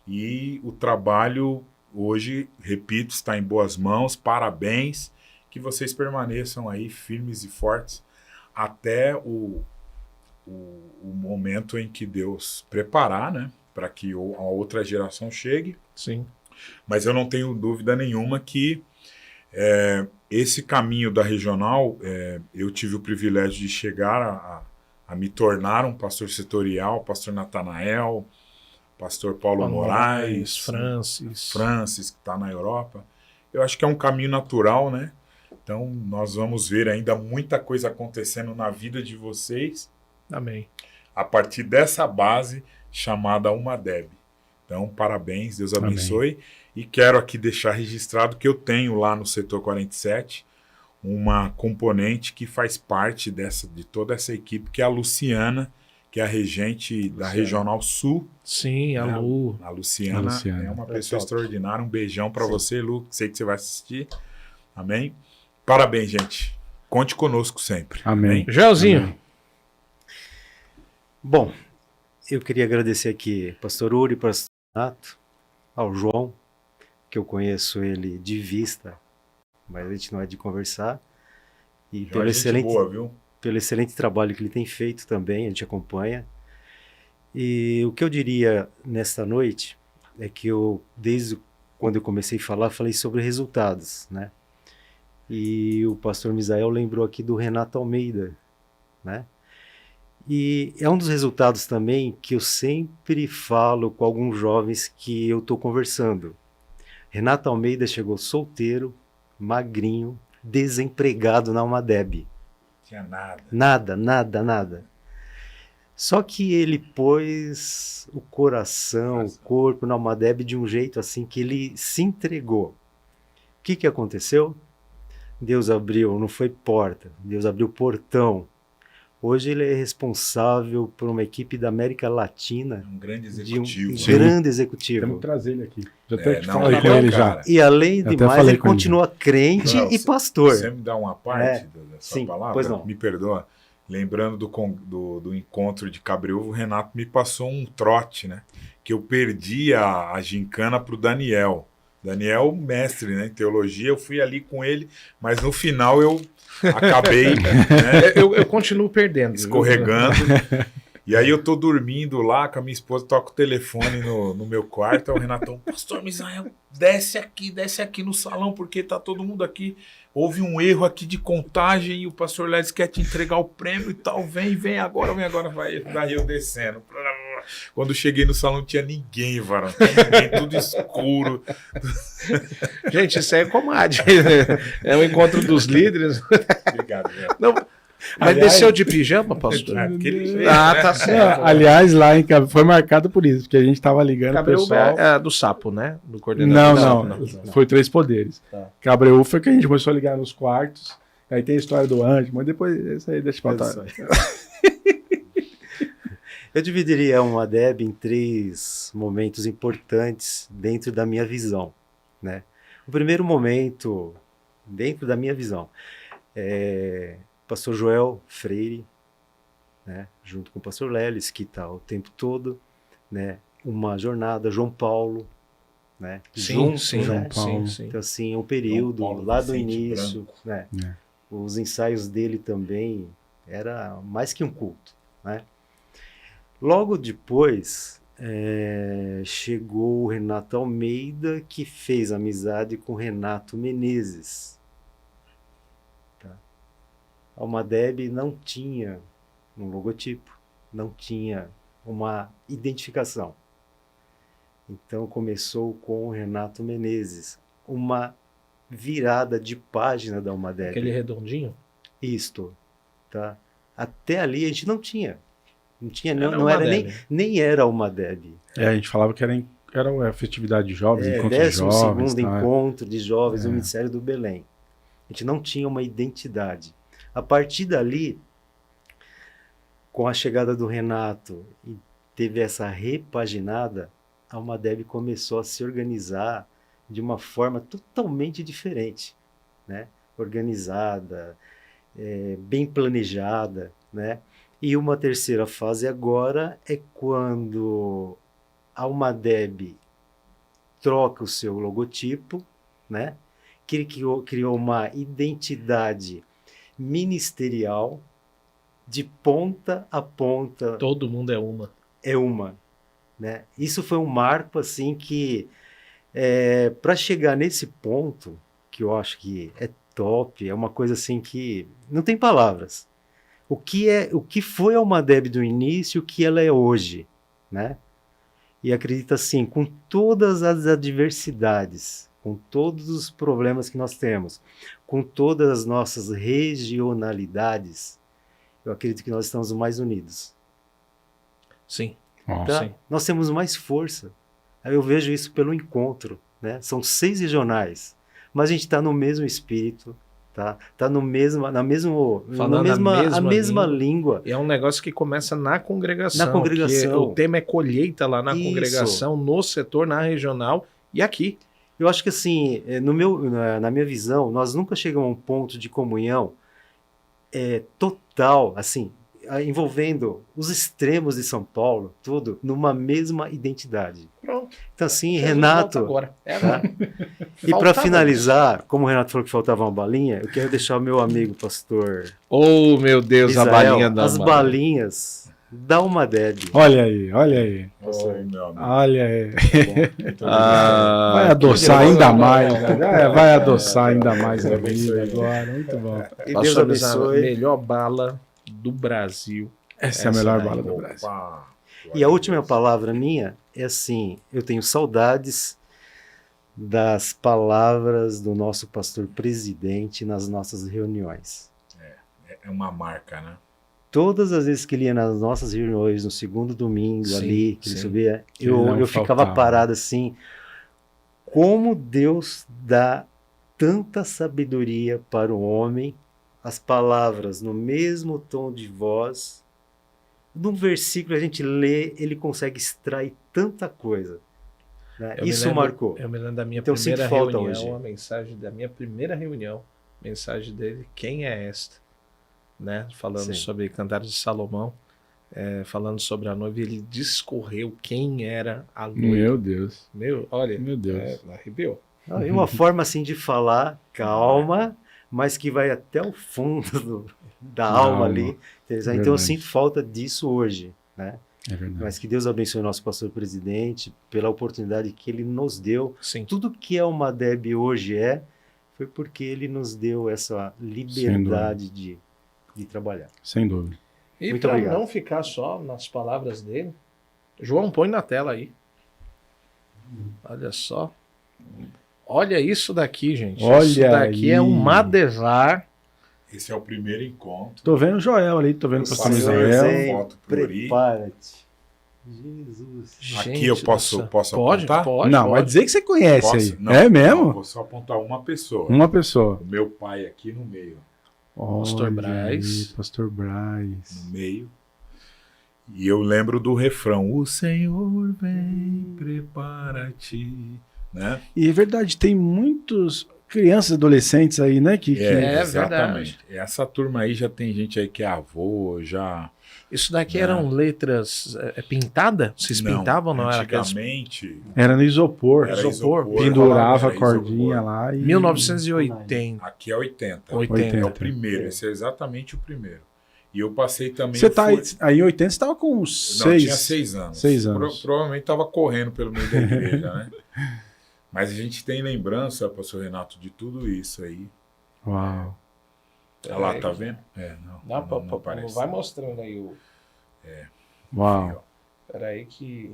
E o trabalho hoje, repito, está em boas mãos. Parabéns. Que vocês permaneçam aí firmes e fortes até o momento em que Deus preparar, né? Para que a outra geração chegue. Sim. Mas eu não tenho dúvida nenhuma que esse caminho da regional, eu tive o privilégio de chegar a me tornar um pastor setorial, pastor Natanael, pastor Paulo Moraes, Francis, que está na Europa. Eu acho que é um caminho natural, né? Então, nós vamos ver ainda muita coisa acontecendo na vida de vocês. Amém. A partir dessa base chamada UMADEB. Então, parabéns, Deus abençoe. Amém. E quero aqui deixar registrado que eu tenho lá no setor 47 uma componente que faz parte de toda essa equipe, que é a Luciana, que é a regente da Regional Sul. Sim, a Lu. A Luciana é uma pessoa extraordinária. Um beijão para você, Lu. Sei que você vai assistir. Amém? Parabéns, gente. Conte conosco sempre. Amém. Joelzinho. Amém. Bom, eu queria agradecer aqui pastor Uri, pastor Renato, ao João, que eu conheço ele de vista, mas a gente não é de conversar. E pelo excelente trabalho que ele tem feito também, a gente acompanha. E o que eu diria nesta noite é que desde quando eu comecei a falar, falei sobre resultados, né? E o pastor Misael lembrou aqui do Renato Almeida, né? E é um dos resultados também que eu sempre falo com alguns jovens que eu estou conversando. Renato Almeida chegou solteiro, magrinho, desempregado na UMADEB. Tinha nada. Nada. Só que ele pôs o coração, o corpo na UMADEB de um jeito assim que ele se entregou. O que aconteceu? Deus abriu, não foi porta, Deus abriu portão. Hoje ele é responsável por uma equipe da América Latina. Um grande executivo. Grande executivo. Temos que trazer ele aqui. Já falei com ele já. E além de mais, ele continua crente e pastor. Você me dá uma parte dessa palavra? Pois não. Me perdoa. Lembrando do encontro de Cabreúva, o Renato me passou um trote, né? Que eu perdi a gincana para o Daniel. Daniel, mestre, né, em teologia, eu fui ali com ele, mas no final eu acabei, né, eu continuo perdendo, escorregando. E aí eu tô dormindo lá com a minha esposa, toco o telefone no meu quarto, aí o Renatão, pastor Misael, desce aqui no salão, porque tá todo mundo aqui. Houve um erro aqui de contagem e o pastor Ledes quer te entregar o prêmio e tal, vem agora, vai eu descendo. Quando cheguei no salão não tinha ninguém, varão, tudo escuro. Gente, isso aí é comadre. É o encontro dos líderes. Obrigado, velho. Não, mas desceu de pijama, pastor? Tá certo. Aliás, lá em Cabreúva foi marcado por isso, porque a gente estava ligando o pessoal. É do Sapo, né? Do coordenador. Não. Foi Três Poderes. Tá. Cabreúva foi que a gente começou a ligar nos quartos. Aí tem a história do anjo, mas depois isso aí deixa pra trás. Eu dividiria a UMADEB em 3 momentos importantes dentro da minha visão, né? O primeiro momento, dentro da minha visão, é pastor Joel Freire, né? Junto com o pastor Lelis, que está o tempo todo, né? Uma jornada, João Paulo, né? Sim. Então, assim, um período lá do início, né? Os ensaios dele também era mais que um culto, né? Logo depois, chegou o Renato Almeida, que fez amizade com o Renato Menezes. Tá? A UMADEB não tinha um logotipo, não tinha uma identificação. Então começou com o Renato Menezes, uma virada de página da UMADEB. Aquele redondinho? Isto, tá? Até ali a gente não tinha. Não era nem era uma UMADEB. A gente falava que era a festividade de jovens, encontro de jovens. 12º encontro de jovens no Ministério do Belém. A gente não tinha uma identidade. A partir dali, com a chegada do Renato e teve essa repaginada, a Almadeb começou a se organizar de uma forma totalmente diferente, né? Organizada, bem planejada, né? E uma terceira fase agora é quando a Almadeb troca o seu logotipo, né? Que ele criou uma identidade ministerial de ponta a ponta. Todo mundo é uma. É uma, né? Isso foi um marco assim que para chegar nesse ponto, que eu acho que é top, é uma coisa assim que não tem palavras. O que foi a Almadeb do início, o que ela é hoje, né? E acredita assim, com todas as adversidades, com todos os problemas que nós temos, com todas as nossas regionalidades, eu acredito que nós estamos mais unidos. Sim. Tá? Sim. Nós temos mais força. Aí eu vejo isso pelo encontro, né? São 6 regionais, mas a gente está no mesmo espírito, tá? Tá no mesmo, na mesma língua. E é um negócio que começa na congregação. Na congregação. O tema é colheita lá na Isso. congregação, no setor, na regional e aqui. Eu acho que assim, na minha visão, nós nunca chegamos a um ponto de comunhão total, assim, envolvendo os extremos de São Paulo, tudo numa mesma identidade. Pronto. Então assim, Jesus Renato, volta agora. tá? E para finalizar, como o Renato falou que faltava uma balinha, eu quero deixar o meu amigo pastor Oh, meu Deus, Israel, a balinha da as balinhas da Almadeb. Olha aí, olha aí. Meu amigo. Olha aí. Muito Vai adoçar ainda mais. Vai adoçar ainda mais a vida agora. Muito bom. E Deus Pastor, a abençoe. melhor bala do Brasil. Essa é a melhor daí. bala do Brasil. Opa. E a última palavra minha é assim, eu tenho saudades das palavras do nosso pastor presidente nas nossas reuniões. É uma marca, né? Todas as vezes que ele ia nas nossas reuniões, no segundo domingo Sim, ali, que ele sim. subia, Ele não eu ficava faltava. parado assim, como Deus dá tanta sabedoria para o homem, as palavras no mesmo tom de voz. Num versículo a gente lê, ele consegue extrair tanta coisa, né? Isso marcou. Eu me lembro da minha Então, eu primeira sinto falta reunião, hoje. a mensagem da minha primeira reunião, mensagem dele, quem é esta? Né? Falando Sim. sobre Cantares de Salomão, falando sobre a noiva, ele discorreu quem era a noiva. Meu Deus. Olha, Meu Deus. arrepiou. E uma forma assim de falar, calma, mas que vai até o fundo da alma ali. Então eu Verdade. sinto falta disso hoje, né? É verdade. Mas que Deus abençoe o nosso pastor presidente pela oportunidade que ele nos deu. Sim. Tudo que a Almadeb hoje foi porque ele nos deu essa liberdade de trabalhar. Sem dúvida. E Muito para obrigado. não ficar só nas palavras dele, João, põe na tela aí. Olha só. Olha isso daqui, gente. Olha isso daqui aí. é um Madesar. Esse é o primeiro encontro. Tô vendo o Joel ali, tô vendo o pastor Senhor Israel. Zé. foto pro Uri. Prepara-te. Jesus. Aqui eu posso Pode, apontar? pode. Não, pode. vai dizer que você conhece aí. Não, É não, mesmo? vou só apontar uma pessoa. Uma pessoa. O meu pai aqui no meio. Pastor Olha Braz. aí, Pastor Braz. No meio. E eu lembro do refrão. O Senhor vem, prepara-te. Né? E é verdade, tem muitos crianças e adolescentes aí, né? Que Exatamente. Essa turma aí já tem gente aí que é avô, já... Isso daqui eram letras pintadas? Vocês Não, pintavam, não era aquelas? antigamente era no isopor. era isopor, Pendurava era a cordinha isopor. lá e... 1980. Aqui é 80. 80. É o primeiro, esse é exatamente o primeiro. E eu passei também... Você eu tá fui- aí em 80, você tava com uns Não, seis... tinha 6 anos. 6 anos. Provavelmente estava correndo pelo meio da igreja, né? Mas a gente tem lembrança, pastor Renato, de tudo isso aí. Uau. Olha lá, tá vendo? Não aparece. vai mostrando aí o. Uau. Peraí que.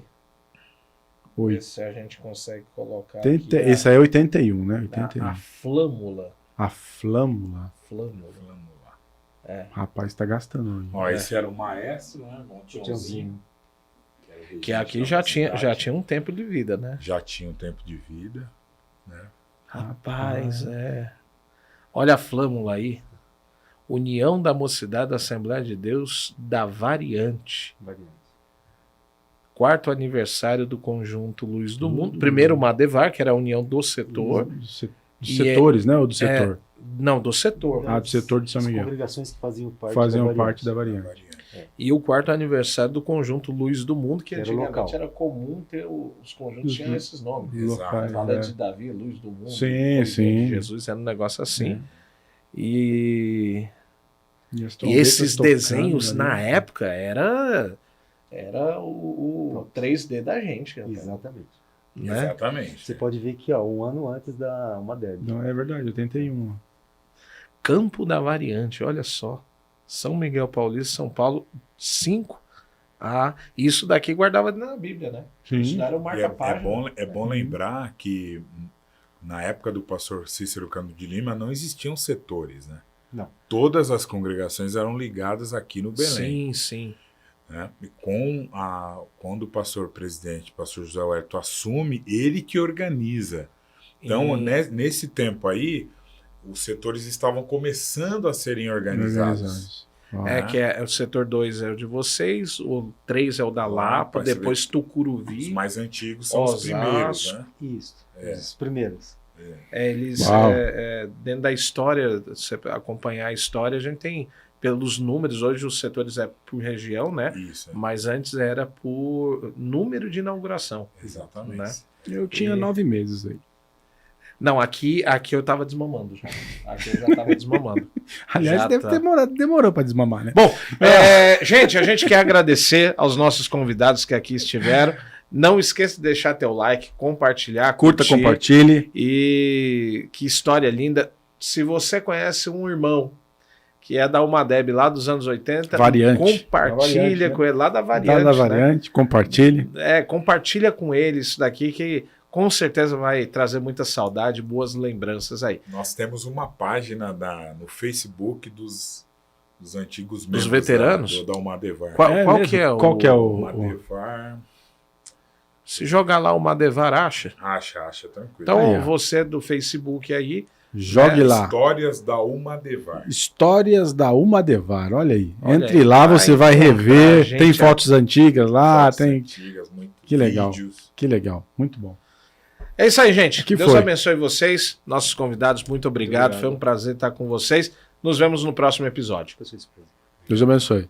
Oi. Ver se a gente consegue colocar. 80, aqui esse aí é 81, né? 81. a flâmula. A flâmula. Flâmula. Vamos lá. Rapaz, tá gastando hoje. Ó, esse era o maestro, né? Montiãozinho. era o regente Que aqui da já cidade. tinha um tempo de vida, né? Já tinha um tempo de vida. Né? Rapaz, Olha a flâmula aí. União da Mocidade da Assembleia de Deus da Variante. Quarto aniversário do Conjunto Luz do Mundo. Primeiro o Madevar, que era a união do setor. Dos setores, né? Ou do setor? Não, do setor. Do setor de São Miguel. As congregações que faziam parte da Variante. E o quarto aniversário do Conjunto Luz do Mundo, que Era antigamente local. era comum ter os conjuntos tinham esses nomes. Locais, Fala de Davi, Luz do Mundo. Sim, Luz sim. de Jesus, era um negócio assim. E as E trombetas esses tocando desenhos, ali. na época, era o 3D da gente. Rapaz, Exatamente. né? Exatamente. Você pode ver que, ó, um ano antes da Madeb. Não, é verdade, 81. Campo da Variante, olha só. São Miguel Paulista, São Paulo, 5. Isso daqui guardava na Bíblia, né? Isso Sim. não era o E marca-página. é bom lembrar que na época do pastor Cícero Cano de Lima não existiam setores, né? Não. Todas as congregações eram ligadas aqui no Sim, Belém. sim. Né? E quando o pastor presidente, pastor José Huerto, assume, ele que organiza. Então, nesse tempo aí, os setores estavam começando a serem organizados. Que o setor 2 é o de vocês, o 3 é o da Lapa, você depois Tucuruvi. Os mais antigos são os primeiros, né? Isso, os primeiros. Eles, dentro da história, você acompanhar a história, a gente tem, pelos números, hoje os setores é por região, né? Isso. Mas antes era por número de inauguração. Exatamente. Né? Eu tinha 9 meses aí. Não, aqui eu tava desmamando já. Aqui eu já tava desmamando. Aliás, Já deve tá. ter demorou para desmamar, né? Bom, gente, a gente quer agradecer aos nossos convidados que aqui estiveram. Não esqueça de deixar teu like, compartilhar, Curta, curtir. compartilhe. E que história linda. Se você conhece um irmão que é da Umadeb lá dos anos 80, Variante. compartilha Da variante, com ele lá da Variante. Da Variante, compartilhe. Compartilha com ele isso daqui que com certeza vai trazer muita saudade, boas lembranças aí. Nós temos uma página no Facebook dos antigos membros Dos veteranos? da Umadevar. Qual mesmo? que é o... Qual que é o... Umadevar. Se jogar lá o Madevar, acha. Acha, tranquilo. Então Aí, ó. você do Facebook aí, Jogue lá. Histórias da Umadevar. Histórias da Umadevar, olha aí. Olha Entre aí, lá, vai você vai encontrar rever. gente, Tem fotos antigas lá, Fotos tem. antigas, muito Que legal. vídeos. Que legal, muito bom. É isso aí, gente. Que Deus foi? abençoe vocês, nossos convidados. Muito obrigado. Foi um prazer estar com vocês. Nos vemos no próximo episódio. Deus abençoe.